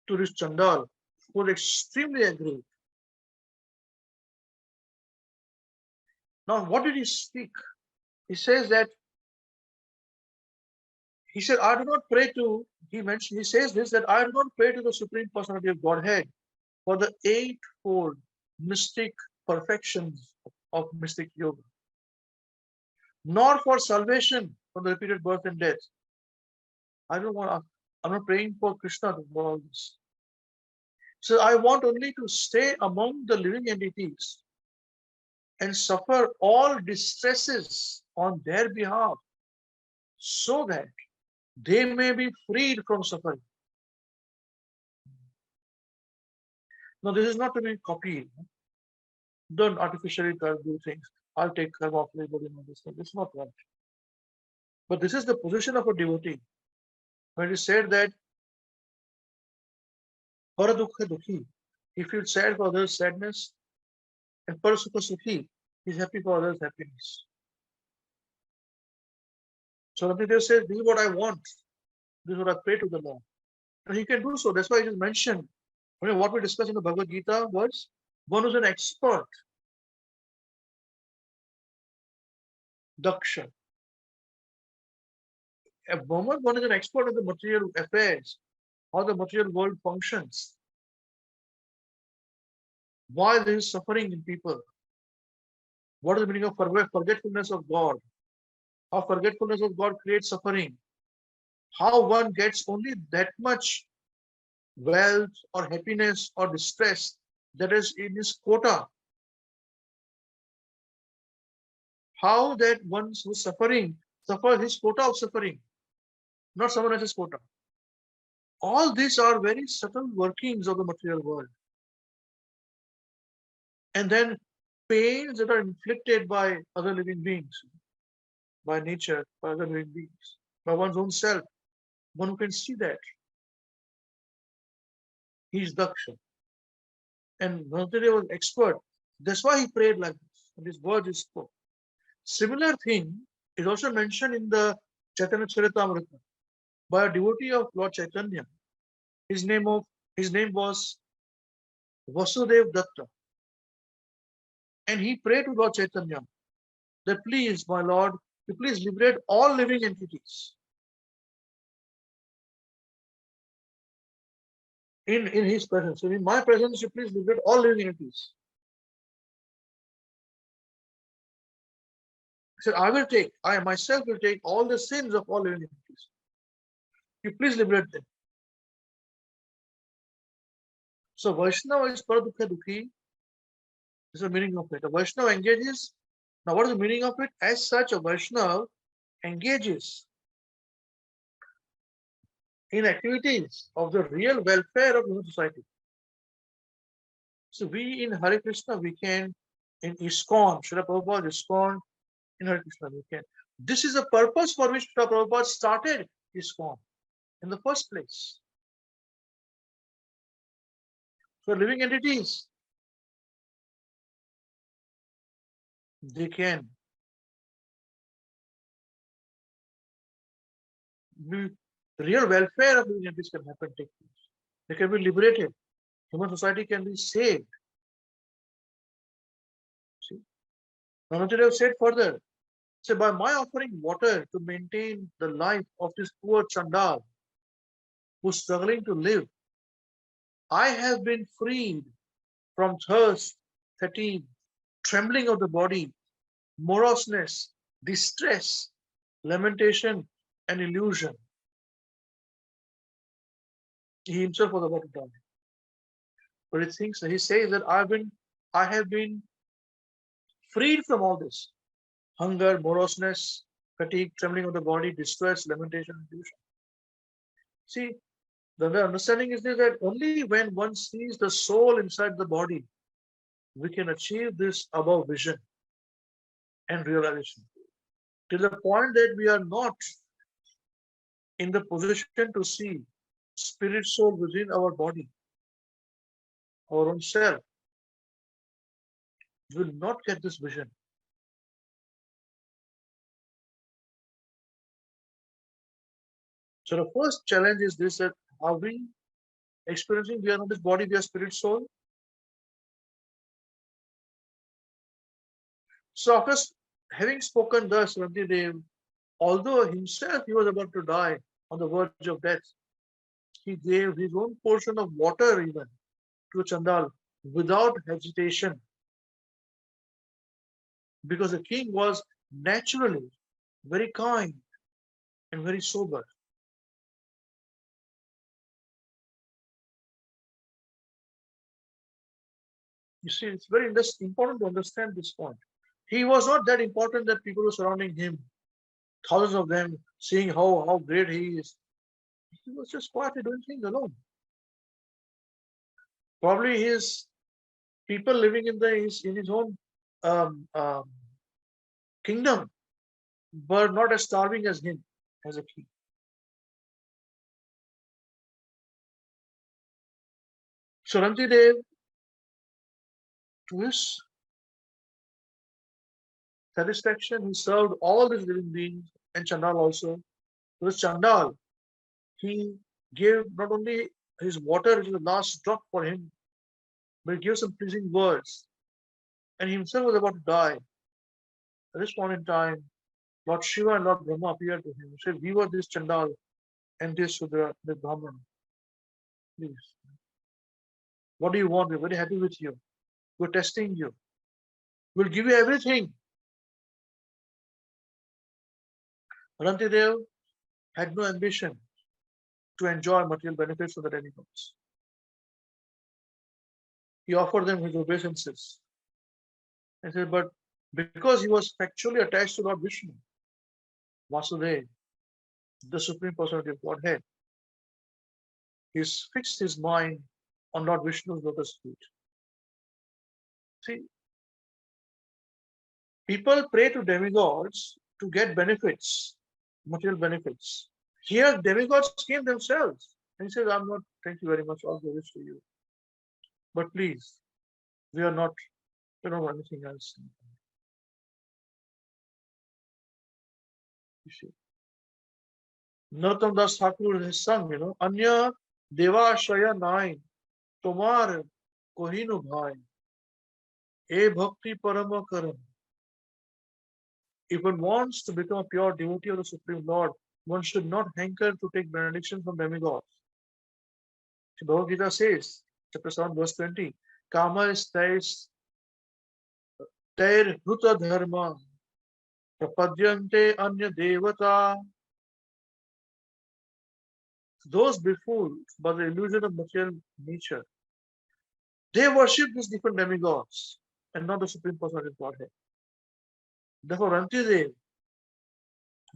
to this Chandal, who was extremely angry. Now, what did he speak? He says that, he said, I do not pray to, he says this, that I do not pray to the Supreme Personality of Godhead for the eightfold mystic perfections of mystic yoga, nor for salvation from the repeated birth and death. I'm not praying for Krishna for all this. So I want only to stay among the living entities and suffer all distresses on their behalf so that they may be freed from suffering. Now, this is not to be copied. Don't artificially do things. I'll take care of everybody on this thing. It's not right. But this is the position of a devotee. When he said that, Paradukha Dukhi, he feels sad for others' sadness, and Parasukha Sukhi, he's happy for others' happiness. So Rantideva says, this is what I want. This is what I pray to the Lord. And he can do so. That's why it is mentioned. What we discussed in the Bhagavad Gita was one who's an expert. Daksha. A moment one is an expert in the material affairs, how the material world functions, why there is suffering in people, what is the meaning of forgetfulness of God, how forgetfulness of God creates suffering, how one gets only that much wealth or happiness or distress that is in his quota, how that one who's suffering suffers his quota of suffering, not someone else's quota. All these are very subtle workings of the material world. And then pains that are inflicted by other living beings, by nature, by other living beings, by one's own self. One who can see that. He's Daksha. And Rantideva was expert. That's why he prayed like this. And his words is spoke. Similar thing is also mentioned in the Chaitanya Charitamrita by a devotee of Lord Chaitanya. His name was Vasudev Datta. And he prayed to Lord Chaitanya that please, my Lord, you please liberate all living entities. In his presence. So in my presence, you please liberate all living entities. He said, I myself will take all the sins of all living entities. You please liberate them. So Vaishnava is Paradukha Dukhi. This is the meaning of it. A Vaishnava engages. Now, what is the meaning of it? As such, a Vaishnava engages in activities of the real welfare of human society. So we in Hare Krishna, we can, in ISKCON, Srila Prabhupada ISKCON, in Hare Krishna, we can. This is the purpose for which Srila Prabhupada started ISKCON in the first place. So living entities, they can real welfare of living entities can happen, take place. They can be liberated. Human society can be saved. See, Rantideva said further, say, by my offering water to maintain the life of this poor Chandal who's struggling to live, I have been freed from thirst, fatigue, trembling of the body, moroseness, distress, lamentation, and illusion. He himself was about to die. But he says that I have been freed from all this. Hunger, moroseness, fatigue, trembling of the body, distress, lamentation, and illusion. See, the understanding is that only when one sees the soul inside the body, we can achieve this above vision and realization. Till the point that we are not in the position to see spirit soul within our body, our own self, we will not get this vision. So the first challenge is this, that are we experiencing we are not this body, we are spirit soul? So after having spoken thus, Rantideva, although himself he was about to die on the verge of death, he gave his own portion of water even to Chandal without hesitation, because the king was naturally very kind and very sober. You see, it's very important to understand this point. He was not that important that people were surrounding him, thousands of them, seeing how great he is. He was just quietly doing things alone. Probably his people living in his own kingdom, but not as starving as him as a king. So Rantideva, to his satisfaction, he served all these living beings and Chandal also. To this Chandal, he gave not only his water, which was the last drop for him, but he gave some pleasing words. And he himself was about to die. At this point in time, Lord Shiva and Lord Brahma appeared to him. He said, we were this Chandal and this Sudra, the Brahman. Please. What do you want? We're very happy with you. We're testing you. We'll give you everything. Rantideva had no ambition to enjoy material benefits of the demigods. He offered them his obeisances. And said, but because he was factually attached to Lord Vishnu, Vasudeva, the Supreme Personality of Godhead, he's fixed his mind on Lord Vishnu's lotus feet. See, people pray to demigods to get benefits, material benefits. Here, demigods came themselves. And he says, I'm not, thank you very much, all the wish to you. But please, we are not, we don't want anything else. You see. Narottam Das Thakur has sung, Anya Devashaya Nai, Tomar Kohinu Bhai, E Bhakti Parama Karam. If one wants to become a pure devotee of the Supreme Lord, one should not hanker to take benediction from demigods. Bhagavad Gita says, chapter 7, verse 20, Kama is Tair Huta Dharma, Prapadyante Anya Devata. Those befooled by the illusion of material nature, they worship these different demigods and not the Supreme Personality of Godhead. Therefore, Rantideva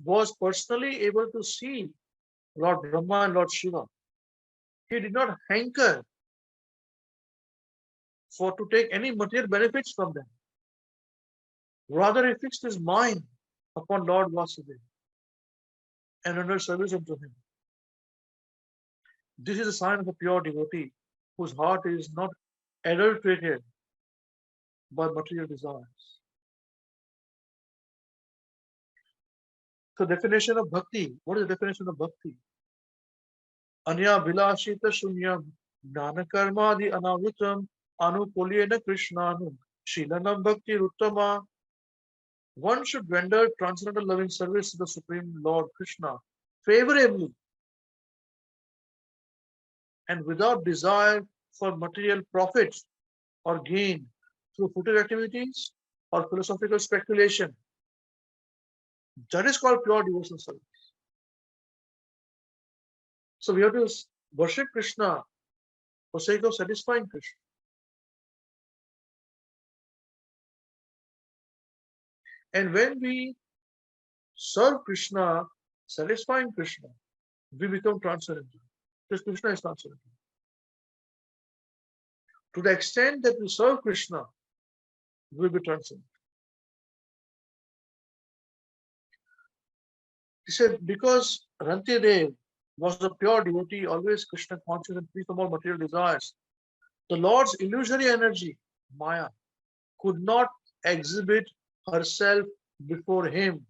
was personally able to see Lord Brahma and Lord Shiva. He did not hanker to take any material benefits from them. Rather, he fixed his mind upon Lord Vasudeva and rendered service unto him. This is a sign of a pure devotee whose heart is not adulterated by material desires. So definition of bhakti. What is the definition of bhakti? Anya vilashita shunyam gnana karmadi anavritam anukulyena krishnanu shilanam bhakti uttama. One should render transcendental loving service to the Supreme Lord Krishna favorably and without desire for material profit or gain through futile activities or philosophical speculation. That is called pure devotional service. So we have to worship Krishna for sake of satisfying Krishna. And when we serve Krishna, satisfying Krishna, we become transcendental. Because Krishna is transcendental. To the extent that we serve Krishna, we will be transcendental. He said, because Rantideva was a pure devotee, always Krishna conscious and free from all material desires, the Lord's illusory energy, Maya, could not exhibit herself before him.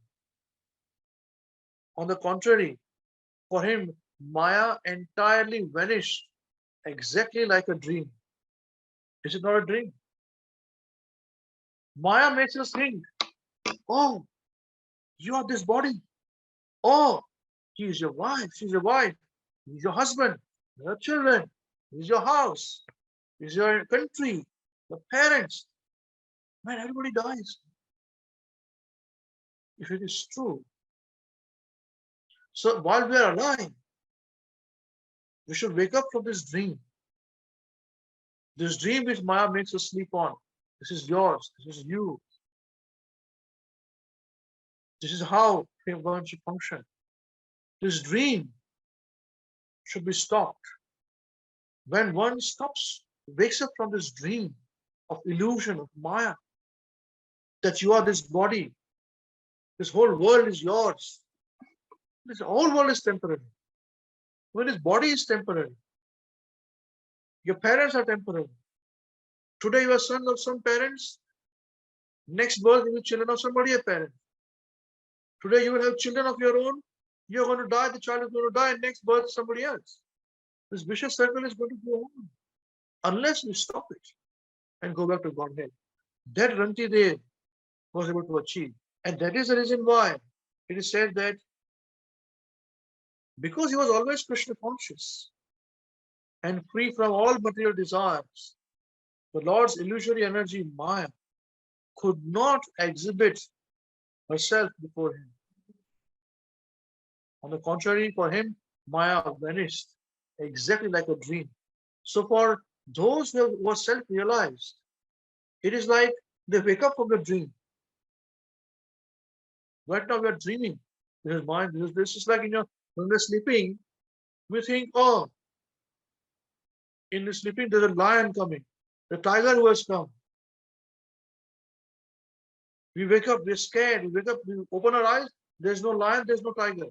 On the contrary, for him, Maya entirely vanished, exactly like a dream. Is it not a dream? Maya makes us think, oh, you are this body. Oh, he is your wife, she's your wife, he's your husband, your children, he's your house, he's your country, your parents. Man, everybody dies. If it is true. So while we are alive, we should wake up from this dream. This dream which Maya makes us sleep on. This is yours, this is you. This is how one should function. This dream should be stopped. When one stops, wakes up from this dream of illusion, of Maya, that you are this body, this whole world is yours. This whole world is temporary. When this body is temporary, your parents are temporary. Today you are son of some parents, next birth you will be children of somebody a parent. Today you will have children of your own, you're going to die, the child is going to die, and next birth somebody else. This vicious circle is going to go on unless we stop it and go back to Godhead. That Rantideva was able to achieve. And that is the reason why it is said that because he was always Krishna conscious and free from all material desires, the Lord's illusory energy, Maya, could not exhibit herself before him. On the contrary, for him, Maya vanished exactly like a dream. So for those who are self-realized, it is like they wake up from the dream. Right now we are dreaming. This is mind. This is like when we're sleeping, we think, oh, in the sleeping there's a lion coming, the tiger who has come. We wake up, we're scared. We wake up, we open our eyes. There's no lion, there's no tiger.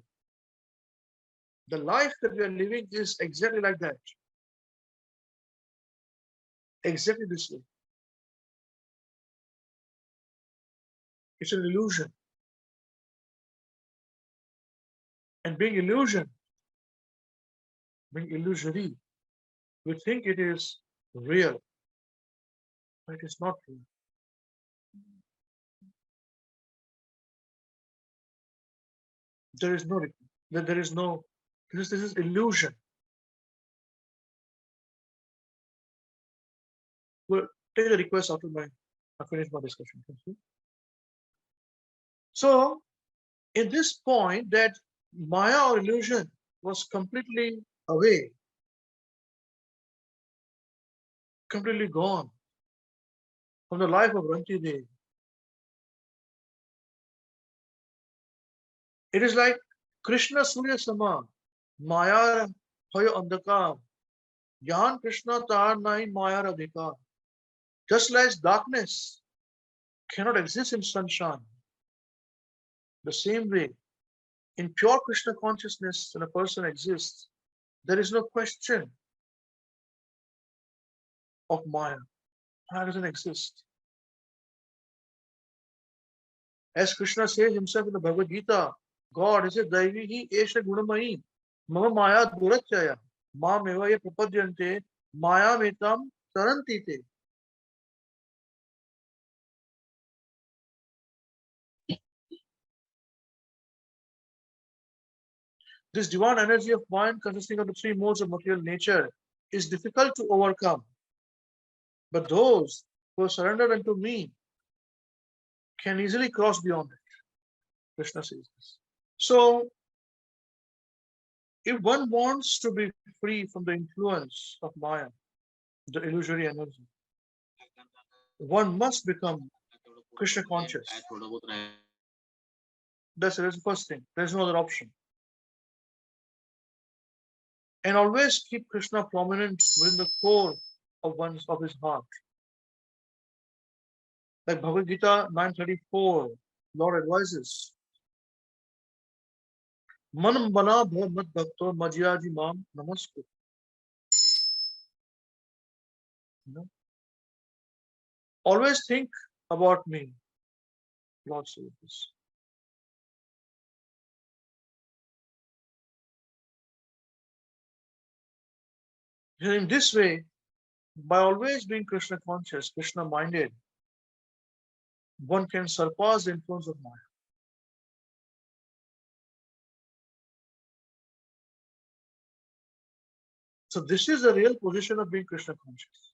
The life that we are living is exactly like that. Exactly this way. It's an illusion. And being illusion, being illusory, we think it is real, but it is not real. There is no, this is illusion. We'll take the request after I finish my discussion. Thank you. So, in this point that Maya or illusion was completely away, completely gone from the life of Rantideva. It is like Krishna Surya Sama, Maya Hoya Andhakar, Yan Krishna Tar Nai Maya Radhikar. Just like darkness cannot exist in sunshine, the same way, in pure Krishna consciousness, when a person exists, there is no question of Maya. Maya doesn't exist. As Krishna says himself in the Bhagavad Gita, God, he said, Daivihi esha gunamayi, mama maya durachaya, ma meva ye prapadyante, maya metam tarantite. This divine energy of mind, consisting of the three modes of material nature, is difficult to overcome. But those who are surrendered unto me can easily cross beyond it. Krishna says this. So, if one wants to be free from the influence of Maya, the illusory energy, one must become Krishna conscious. That's the first thing. There's no other option. And always keep Krishna prominent within the core of his heart. Like Bhagavad Gita 9:34, Lord advises, Manam bana bhav mat bhakto majyaji mam namaskar. Always think about me, Lord says this. In this way, by always being Krishna conscious, Krishna minded, one can surpass the influence of Maya. So this is the real position of being Krishna conscious.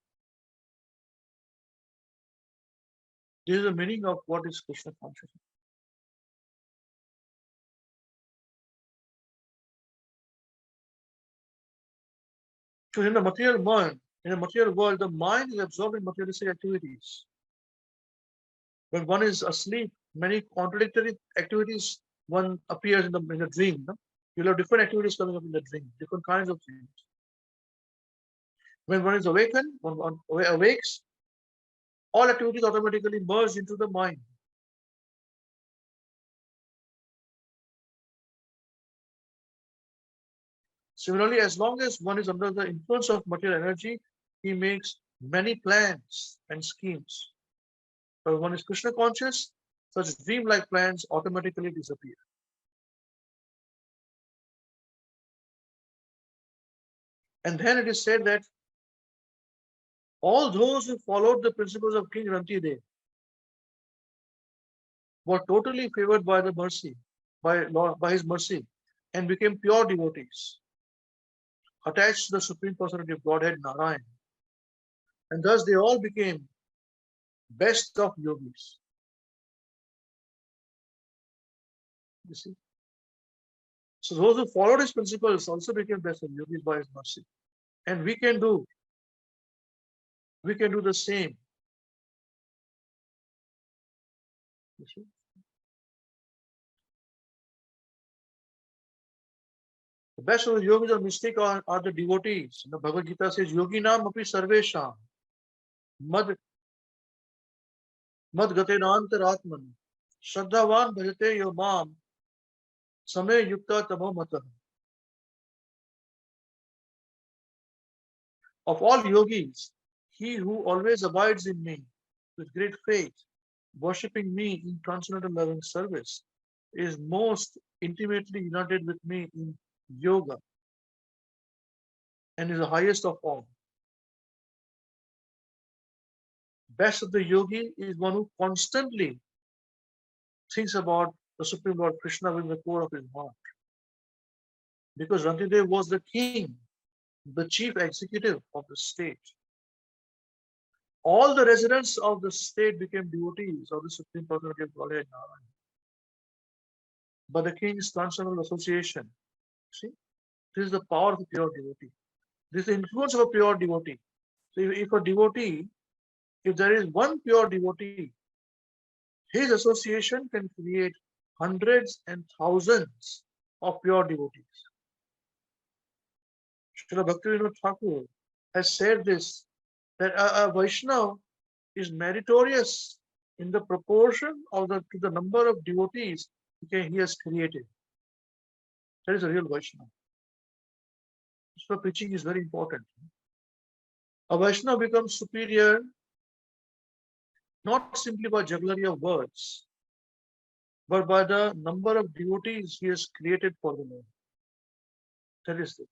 This is the meaning of what is Krishna consciousness. So in the material world, the mind is absorbing materialistic activities. When one is asleep, many contradictory activities one appears in the dream. No? You'll have different activities coming up in the dream, different kinds of things. When one is awakened, when one awakes, all activities automatically merge into the mind. Similarly, as long as one is under the influence of material energy, he makes many plans and schemes. But when one is Krishna conscious, such dream-like plans automatically disappear. And then it is said that all those who followed the principles of King Rantideva were totally favored by the mercy, by his mercy, and became pure devotees, attached to the Supreme Personality of Godhead, Narayan. And thus they all became best of yogis. You see? So those who followed his principles also became best of yogis by his mercy. And we can do the same. You see? The best of the yogis or mystic are the devotees. The Bhagavad Gita says, Yogi nam api sarvesham mad gatenantaratman shraddhavan bhajate yo mam samay yukta tamo matah. Of all yogis, he who always abides in me with great faith, worshipping me in transcendental loving service, is most intimately united with me in yoga and is the highest of all. Best of the yogi is one who constantly thinks about the Supreme Lord Krishna within the core of his heart. Because Rantideva was the king, the chief executive of the state. All the residents of the state became devotees of the Supreme Personality of Godhead Narayan. But the king's transcendental association, see, this is the power of a pure devotee. This is the influence of a pure devotee. So if there is one pure devotee, his association can create hundreds and thousands of pure devotees. Srila Bhaktivinoda Thakur has said this, that a Vaishnava is meritorious in the proportion to the number of devotees he has created. That is a real Vaishnava. So preaching is very important. A Vaishnava becomes superior not simply by jugglery of words, but by the number of devotees he has created for the Lord. That is it.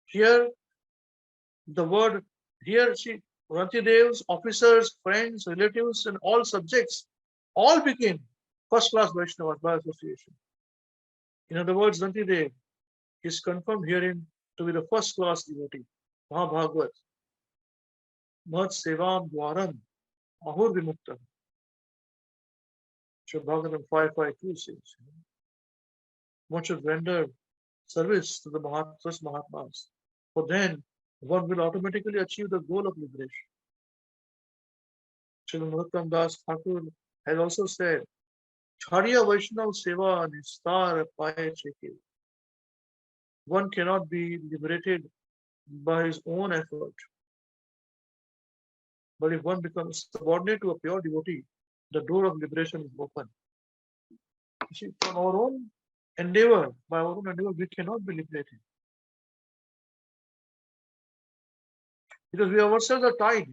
Here, the word, here, see, Rantidev's officers, friends, relatives, and all subjects all became first-class Vaishnavas by association. In other words, Rantidev is confirmed herein to be the first-class devotee. Bhagavad, Mat Sevam Dwaram, Ahur Vimukta. Bhagavatam 552 says, one should render service to the Mahatmas, for then one will automatically achieve the goal of liberation. Srimad Das Thakur has also said, Charya Vaishnav Seva Nistar Paye Cheke. One cannot be liberated by his own effort. But if one becomes subordinate to a pure devotee, the door of liberation is open. You see, from our own endeavor, by our own endeavor, we cannot be liberated. Because we ourselves are tied.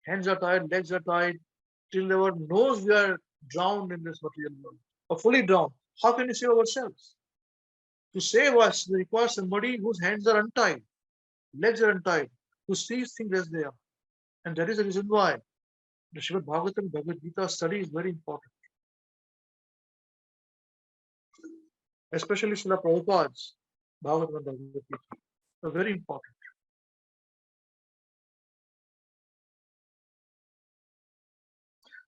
Hands are tied, legs are tied, till our nose we are drowned in this material world, or fully drowned. How can we save ourselves? To save us, we require somebody whose hands are untied, legs are untied, who sees things as they are. And that is the reason why the Srimad Bhagavatam, Bhagavad Gita study is very important. Especially Srila Prabhupada's Bhagavatam and Bhagavad Gita are very important.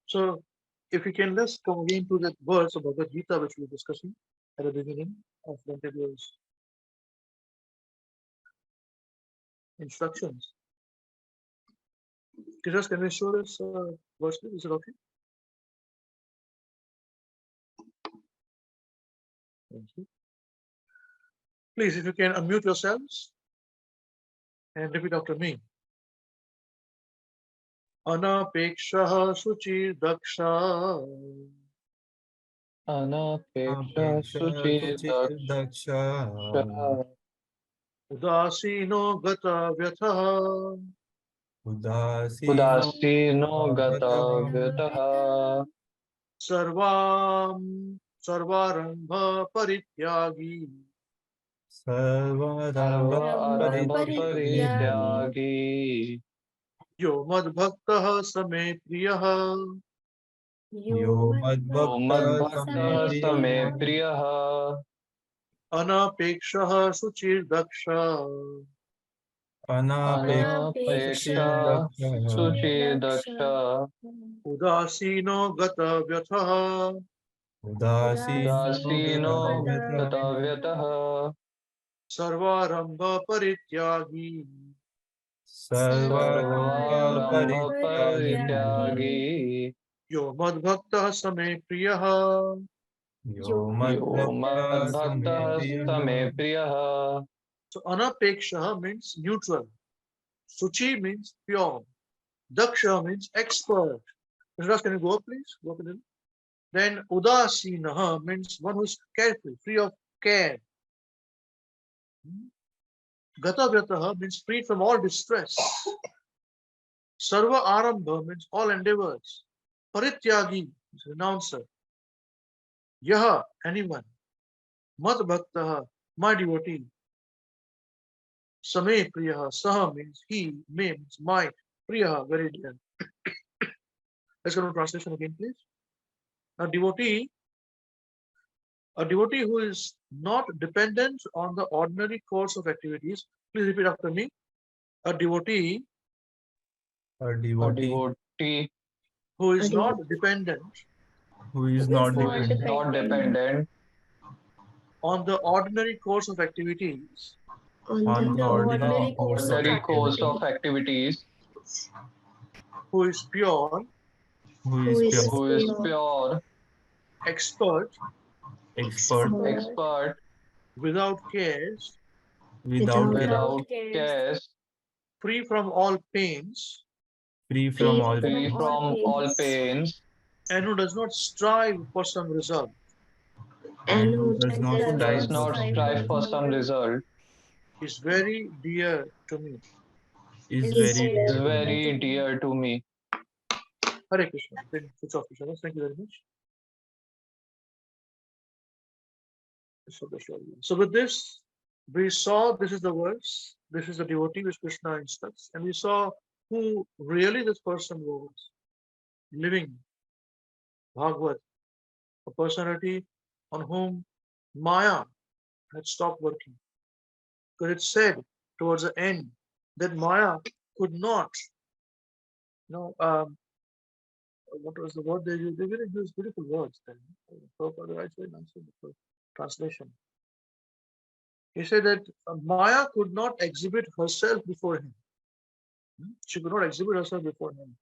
So, if we can, let's come again to that verse of Bhagavad Gita which we were discussing at the beginning of Rantideva's instructions. Krishna, can we show this verse? Is it okay? Thank you. Please, if you can unmute yourselves and repeat after me. Anapekshaha Suchi Daksha Anapeksha Suchi Daksha Udasino Gata Vyatha Udasino Gata Vyataha Sarvarambha Parityagi Sarva Arambha Parityagi Yo Madbhaktaha Same Priyaha Yo Madbhakta Same Priyaha Anapekshaha Suchir Daksha Anapeksha Suchi Daksha Udasino Gata Vyatha Udasino Gata Vyataha Sarvarambha Parityagi Sarvarambha Parityagi Yo Madbhaktaha Same Priyaha Yo Madbhakta Same Priyaha. So Anapekshaha means neutral. Suchi means pure. Daksha means expert. Raj, can you go up, please? Go up a little. Then Udasinaha means one who is careful, free of care. Gata Vyataha means free from all distress. Sarva Arambha means all endeavors. Parityagi is renouncer. Yaha, anyone. Mad Bhaktaha, my devotee. Same Priyaha, Saha means he, me means my, Priyaha, very dear. Let's go to translation again, please. A devotee who is not dependent on the ordinary course of activities. Please repeat after me. A devotee A devotee who is not dependent who is not who is dependent not dependent on the ordinary course of activities, on the ordinary course of ordinary course of activity, activities, who is pure, who is pure, who is pure, expert, expert, expert, without cares, without care, without cares, free from all pains, free from all free pains, from all pains, and who does not strive for some result, and who does not who strive does for not some strive result, for some result, is very dear to me. is very is dear to me. very dear to me. Hare Krishna. Then switch off, Krishna. Thank you very much. So with this, we saw this is the verse, this is the devotee which Krishna instructs, and we saw who really this person was, living Bhagavad, a personality on whom Maya had stopped working. Because it said towards the end that Maya could not, what was the word they used? They really used beautiful words then. Prabhupada writes very nicely in the translation. He said that Maya could not exhibit herself before him. She could not exhibit herself before him.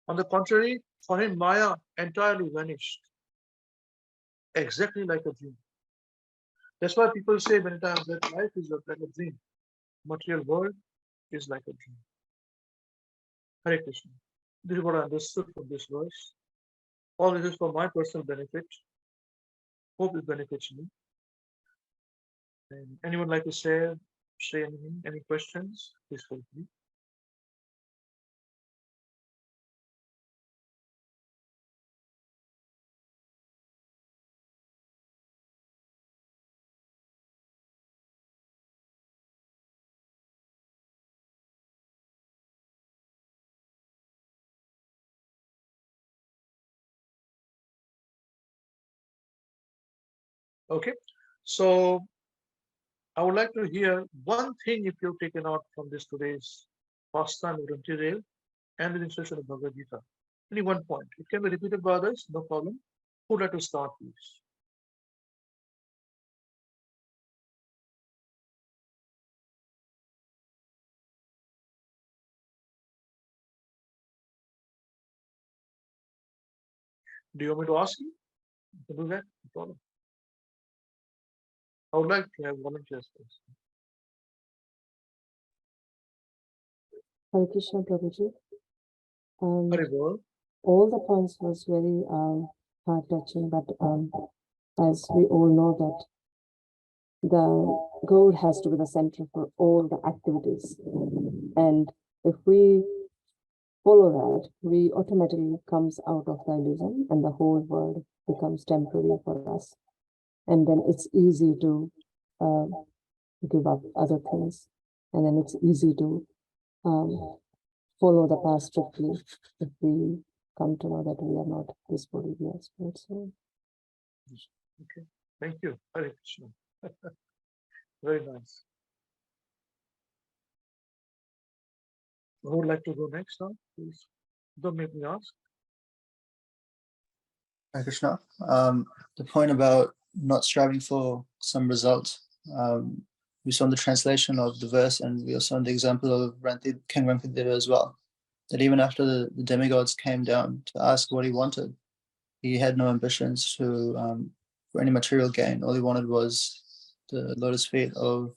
On the contrary, for him, Maya entirely vanished, exactly like a dream. That's why people say many times that life is like a dream. Material world is like a dream. Hare Krishna. This is what I understood from this verse. All this is for my personal benefit. Hope it benefits me. And anyone like to say anything? Any questions? Please feel free. Okay. So I would like to hear one thing if you've taken out from this today's pastime of Rantideva and the instruction of Bhagavad Gita. Only one point. It can be repeated by others, no problem. Who would like to start, please? Do you want me to ask you? You can do that, no problem. I would like to have volunteers first. Hare Krishna Prabhuji. Hare Bol. All the points was very heart touching, but as we all know that the goal has to be the center for all the activities, and if we follow that, we automatically comes out of the illusion, and the whole world becomes temporary for us, and then it's easy to give up other things, and then it's easy to follow the path strictly if we come to know that we are not this body, we are spirit. So Okay, thank you. Hare Krishna. Very nice. Who would like to go next now? Please don't make me ask. Hare Krishna. The point about not striving for some result, we saw in the translation of the verse, and we also saw in the example of King Rantideva as well, that even after the demigods came down to ask what he wanted, he had no ambitions for any material gain. All he wanted was the lotus feet of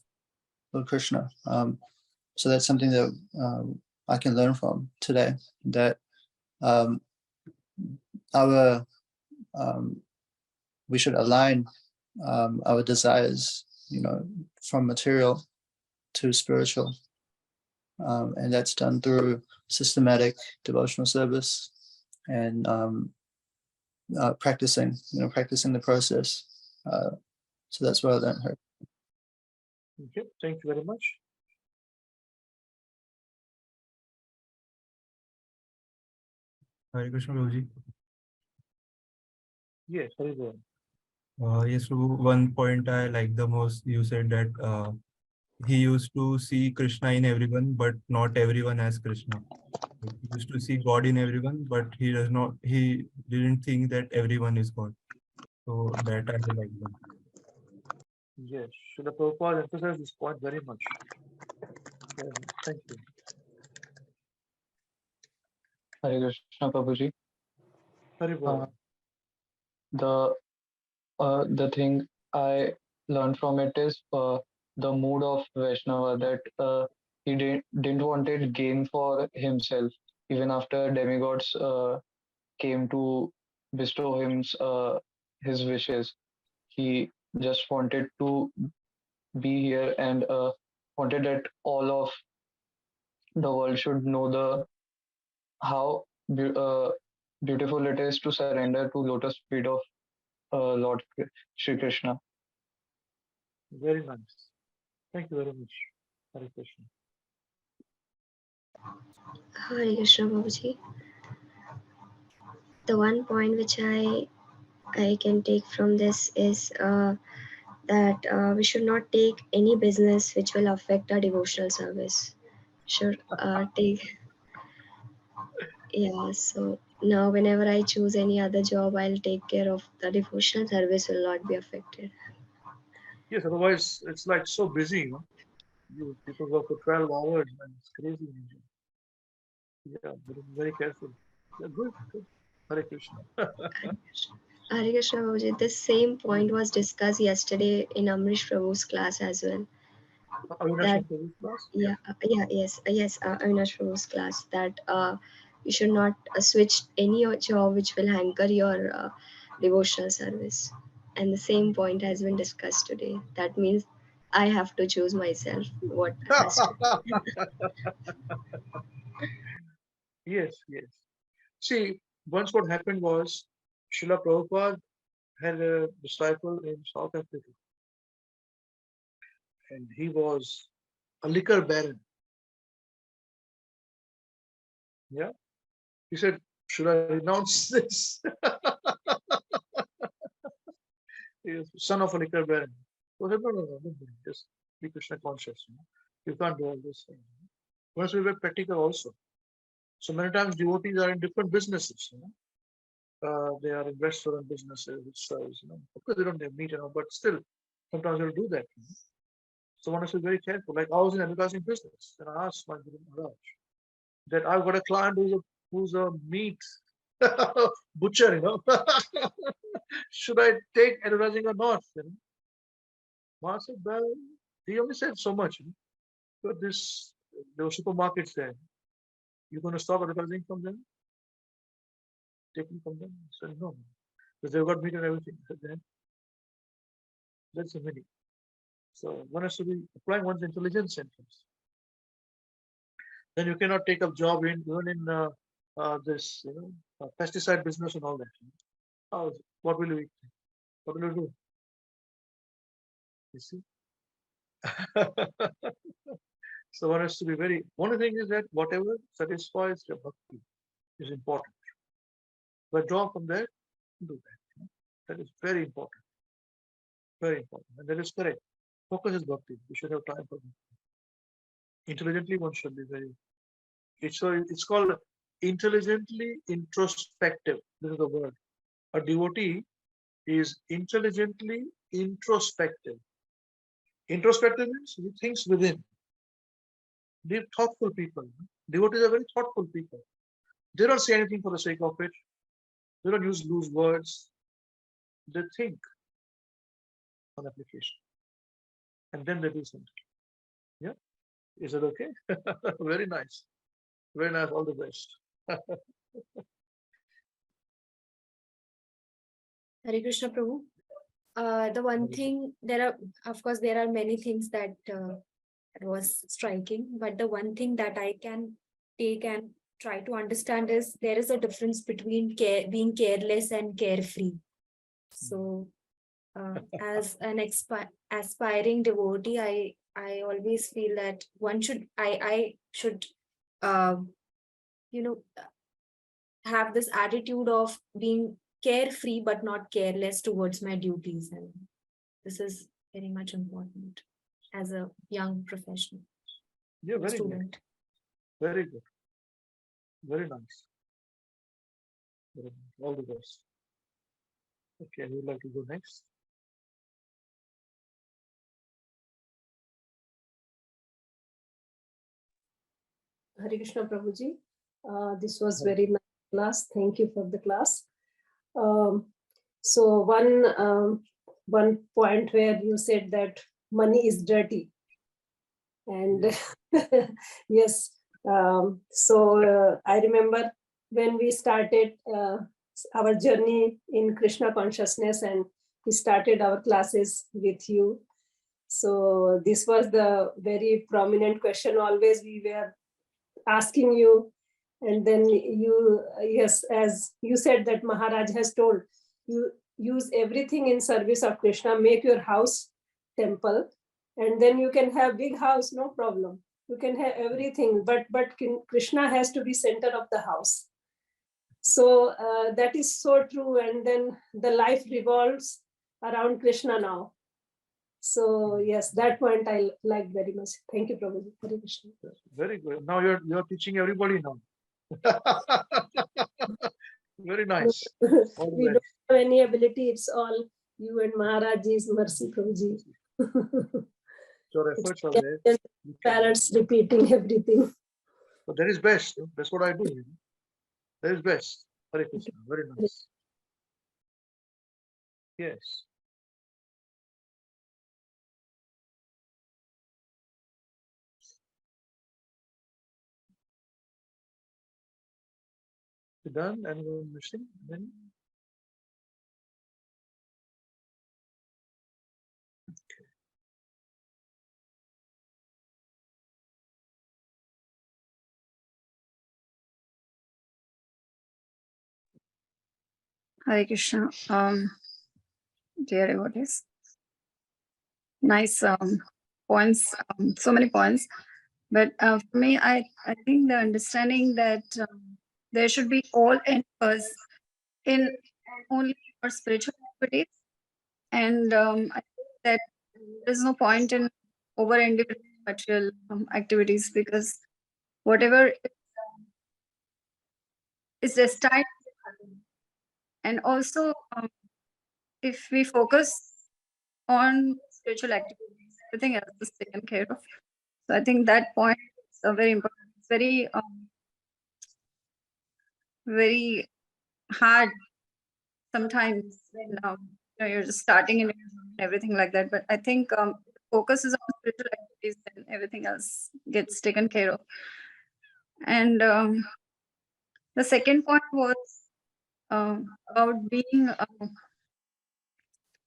Lord Krishna. So that's something that I can learn from today, that we should align our desires, from material to spiritual, and that's done through systematic devotional service and practicing the process. So that's what I learned here. Okay, thank you very much. Hare Krishna Prabhuji. Yes, Hare Bol. Yes, Prabhu, one point I like the most, you said that he used to see Krishna in everyone, but not everyone as Krishna. He used to see God in everyone, but he didn't think that everyone is God. So that I like them. Yes, Srila Prabhupada emphasized this point very much. Thank you. Hare Krishna Prabhuji. Hare Bol. The thing I learned from it is the mood of Vaishnava, that he didn't wanted gain for himself. Even after demigods came to bestow him his wishes, he just wanted to be here and wanted that all of the world should know how beautiful it is to surrender to lotus feet of Lord Shri Krishna. Very nice. Thank you very much. Hare Krishna. Hare Krishna, Babaji. The one point which I can take from this is that we should not take any business which will affect our devotional service. Should take So now whenever I choose any other job, I'll take care of the devotional service will not be affected. Yes, otherwise it's like so busy, you know. You people work for 12 hours and it's crazy in India. Yeah, very, very careful. Yeah, good, good. Hare Krishna. Hare Krishna Babuji, this same point was discussed yesterday in Amrish Prabhu's class as well. Avinash That in Prabhu's class? yes, Avinash Prabhu's class, that you should not switch any job which will hamper your devotional service. And the same point has been discussed today. That means I have to choose myself what has to. Yes, yes. See, once what happened was, Srila Prabhupada had a disciple in South Africa, and he was a liquor baron. Yeah. He said, should I renounce this? He is son of a liquor baron. So I said, no, don't do it. Just be Krishna conscious. You know? You can't do all this thing. Once we were practical also. So many times devotees are in different businesses. You know? They are in restaurant businesses, which serves, you know, of course they don't have meat, you know, but still, sometimes they'll do that. You know? So one has to be very careful. Like I was in advertising business, and I asked my Guru Maharaj that I've got a client who's a meat butcher, you know. Should I take advertising or not? You know? Maharaj said, well, he only said so much. You know? But there were supermarkets there. You're going to stop advertising from them? Taking from them? I said, no. Because they've got meat and everything. I said, then that's the meaning. So one has to be applying one's intelligence centers. Then you cannot take up job even in this, you know, pesticide business and all that. You know? What will you eat? What will you do? You see? So one has to be very. One thing is that whatever satisfies your bhakti is important. But draw from there, do that. You know? That is very important. Very important. And that is correct. Focus is bhakti. You should have time for it. Intelligently, one should be very. It's called intelligently introspective. This is the word. A devotee is intelligently introspective. Introspective means he thinks within. They're thoughtful people. Devotees are very thoughtful people. They don't say anything for the sake of it. They don't use loose words. They think on application. And then they do something. Yeah? Is that okay? Very nice. Very nice. All the best. Hare Krishna Prabhu. The one thing, there are many things that was striking, but the one thing that I can take and try to understand is there is a difference between being careless and carefree. So as an aspiring devotee, I always feel that I should have this attitude of being carefree but not careless towards my duties, and this is very much important as a young professional. Yeah, very student. Good. Very good. Very nice. Very nice. All the best. Okay, who would like to go next? Hare Krishna Prabhuji. This was very nice class. Thank you for the class. So one point where you said that money is dirty, and yes. So I remember when we started our journey in Krishna consciousness, and we started our classes with you. So this was the very prominent question always we were asking you. And then you, yes, as you said that Maharaj has told you, use everything in service of Krishna, make your house temple, and then you can have big house, no problem. You can have everything, but Krishna has to be center of the house. So that is so true. And then the life revolves around Krishna now. So yes, that point I like very much. Thank you, Prabhuji. Hare Krishna. Very good. Now you're teaching everybody now. Very nice. All the We don't best. have any ability. It's all you and Maharajji's mercy, Prabhuji. Your efforts are there. It's parrots repeating everything. But that is best. That's what I do. That is best. Hare Krishna. Very nice. Yes. You done? Anyone missing? Any? Hare Krishna. Dear devotees, nice points, so many points. But for me, I think the understanding that there should be all endeavors in only for spiritual activities, and I think that there is no point in over-endeavoring material activities, because whatever is destined to happen. And also, if we focus on spiritual activities, everything else is taken care of. So I think that point is very important. It's very hard sometimes when you're just starting and everything like that. But I think focus is on spiritual activities, and everything else gets taken care of. And the second point was about being.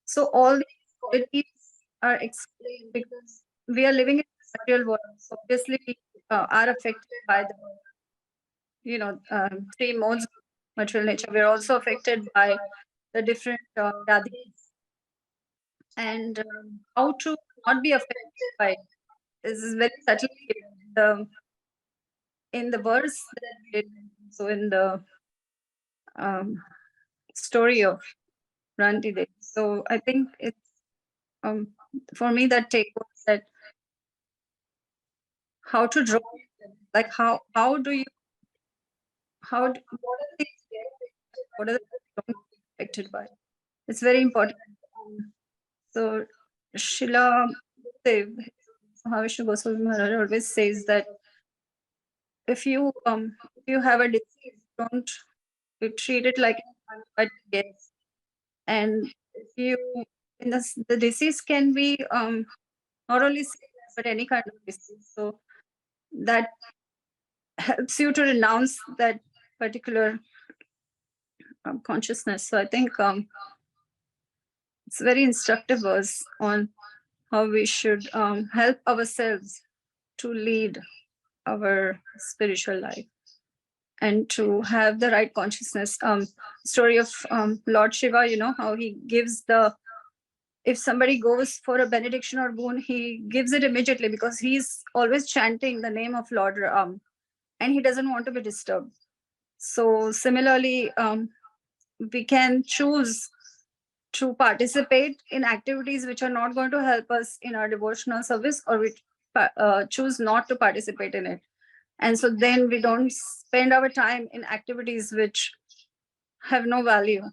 So all these qualities are explained because we are living in the material world. So obviously, we are affected by the three modes of material nature. We are also affected by the different radhis. And how to not be affected by it is very subtly given in the verse that we did. So in the story of Rantideva. So I think it's for me that take was that how to draw, like how do you what are the things what are the things don't get affected by? It's very important. So Srila Mahavishnu Goswami Maharaj always says that if you have a disease, don't treat it like a guess. And if you the disease can be not only sickness, but any kind of disease. So that helps you to renounce that particular consciousness. So I think it's very instructive verse on how we should help ourselves to lead our spiritual life and to have the right consciousness. Story of Lord Shiva, how he gives if somebody goes for a benediction or boon, he gives it immediately because he's always chanting the name of Lord Ram and he doesn't want to be disturbed. So similarly, we can choose to participate in activities which are not going to help us in our devotional service, or we choose not to participate in it. And so then we don't spend our time in activities which have no value.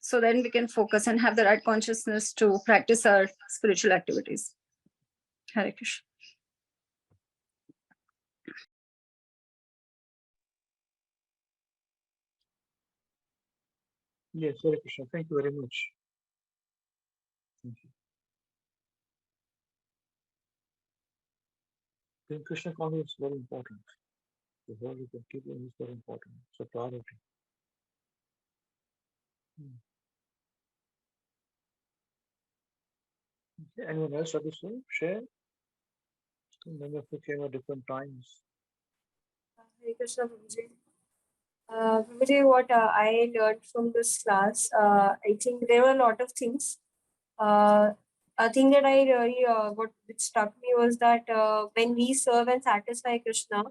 So then we can focus and have the right consciousness to practice our spiritual activities. Hare Krishna. Yes, Hare Krishna. Thank you very much. Thank you. Then Krishna consciousness is very important. The whole of the keeping is very important. It's a priority. Okay. Anyone else have to say? Share? Many of you came at different times. Hare Krishna, Prabhuji. Prabhuji, what I learned from this class, I think there were a lot of things. a thing that I really what which struck me was that when we serve and satisfy Krishna,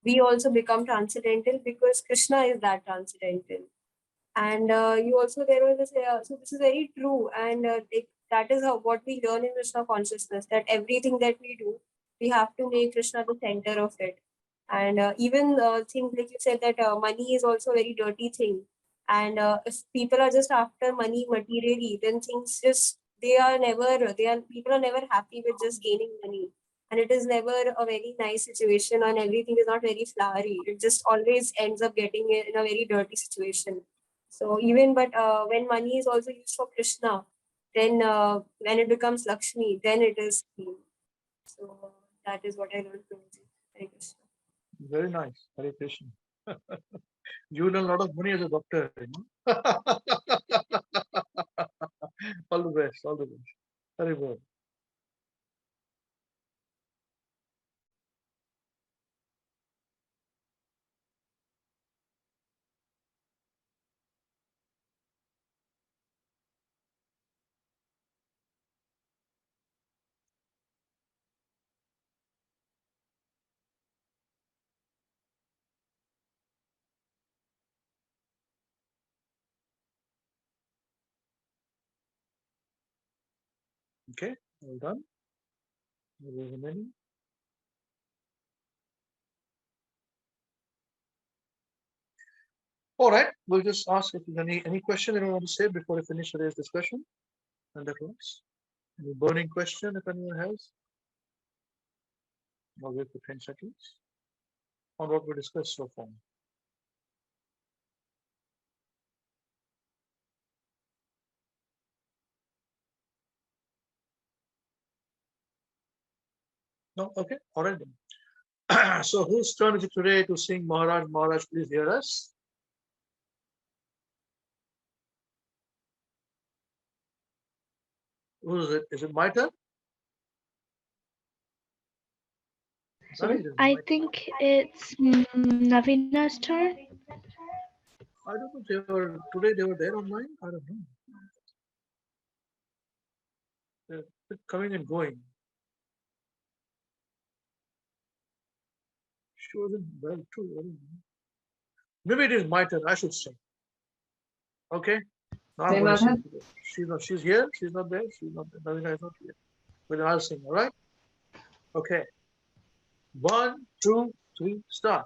we also become transcendental because Krishna is that transcendental. And you also there was this so this is very true, and that is how what we learn in Krishna consciousness, that everything that we do, we have to make Krishna the center of it. And even things like you said that money is also a very dirty thing, and if people are just after money materially, then things just people are never happy with just gaining money, and it is never a very nice situation, and everything is not very flowery. It just always ends up getting in a very dirty situation. So even but when money is also used for Krishna, then when it becomes Lakshmi, then it is clean. So that is what I learned from you. Hare Krishna. Very nice. Hare Krishna. You learn a lot of money as a doctor, you know. All the best. All the best. Very well. Okay, well done. There's many. All right, we'll just ask if there's any question anyone want to say before we finish today's discussion and the class. Any burning question if anyone has? I'll wait for 10 seconds on what we discussed so far. No? Okay, all right then. So whose turn is it today to sing Maharaj? Maharaj, please hear us. Who is it? Is it my turn? Sorry, it is I my turn. think it's Navina's turn. I don't know if today they were there online. I don't know. They're coming and going. She wasn't well too. I don't know. Maybe it is my turn. I should sing. Okay. Now I'm going to sing today. She's here. She's not there. She's not there. Navina is not here. But I'll sing. All right. Okay. 1, 2, 3, start.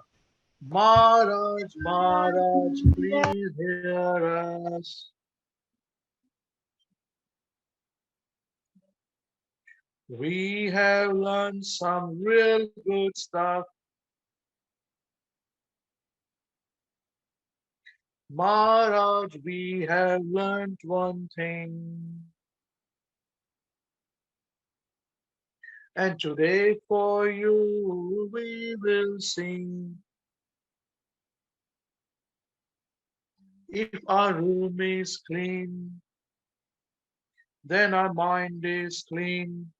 Maharaj, Maharaj, please hear us. We have learned some real good stuff. Maharaj, we have learned one thing. And today for you we will sing. If our room is clean, then our mind is clean.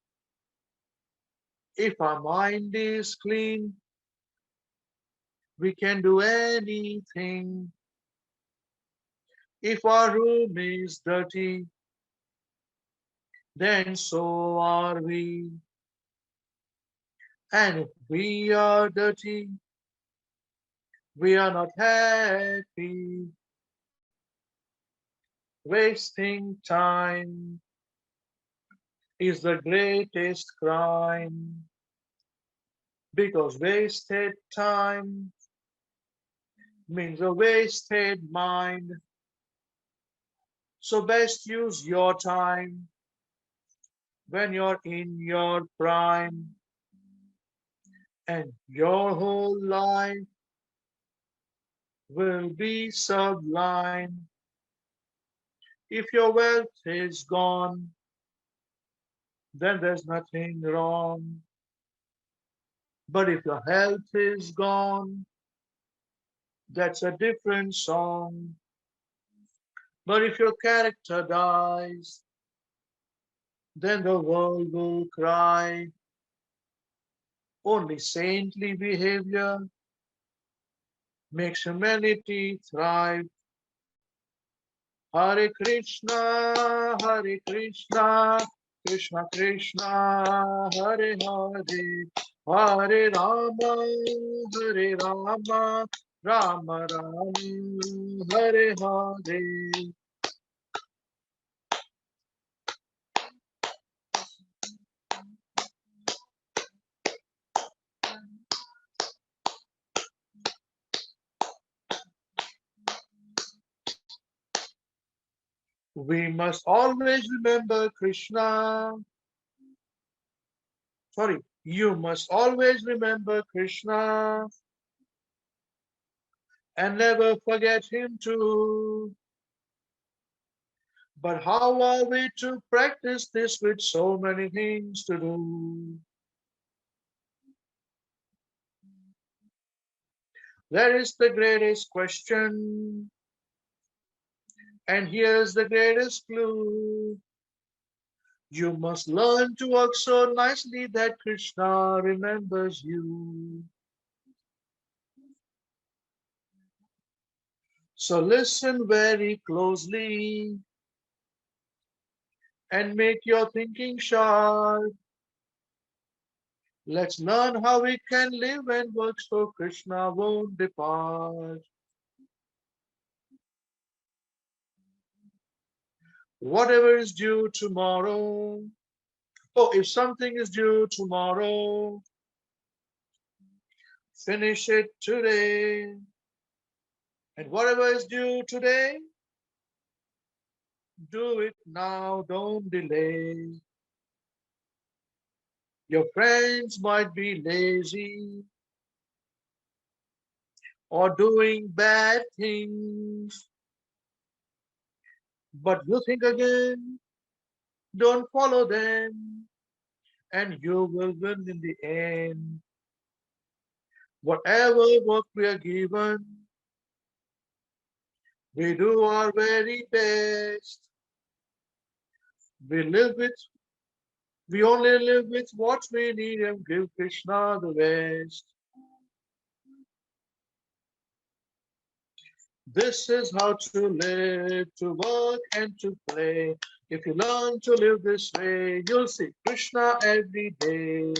If our mind is clean, we can do anything. If our room is dirty, then so are we. And if we are dirty, we are not happy. Wasting time is the greatest crime, because wasted time means a wasted mind. So best use your time when you're in your prime, and your whole life will be sublime. If your wealth is gone, then there's nothing wrong. But if your health is gone, that's a different song. But if your character dies, then the world will cry. Only saintly behavior makes humanity thrive. Hare Krishna, Krishna Krishna, Hare Hare, Hare Rama, Hare Rama, Rama Rama, Hare Hare. We must always remember Krishna. Sorry, you must always remember Krishna and never forget him too. But how are we to practice this with so many things to do? That is the greatest question. And here's the greatest clue. You must learn to work so nicely that Krishna remembers you. So listen very closely and make your thinking sharp. Let's learn how we can live and work so Krishna won't depart. Whatever is due tomorrow. Oh, if something is due tomorrow, finish it today. And whatever is due today, do it now, don't delay. Your friends might be lazy or doing bad things, but you think again, don't follow them, and you will win in the end. Whatever work we are given, we do our very best. We only live with what we need and give Krishna the rest. This is how to live, to work and to play. If you learn to live this way, you'll see Krishna every day.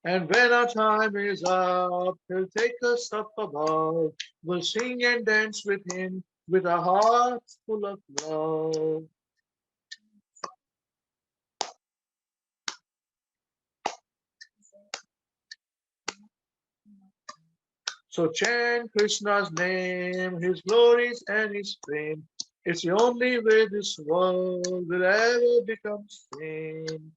And when our time is up, he'll take us up above. We'll sing and dance with him with our hearts full of love. So chant Krishna's name, his glories and his fame. It's the only way this world will ever become sane.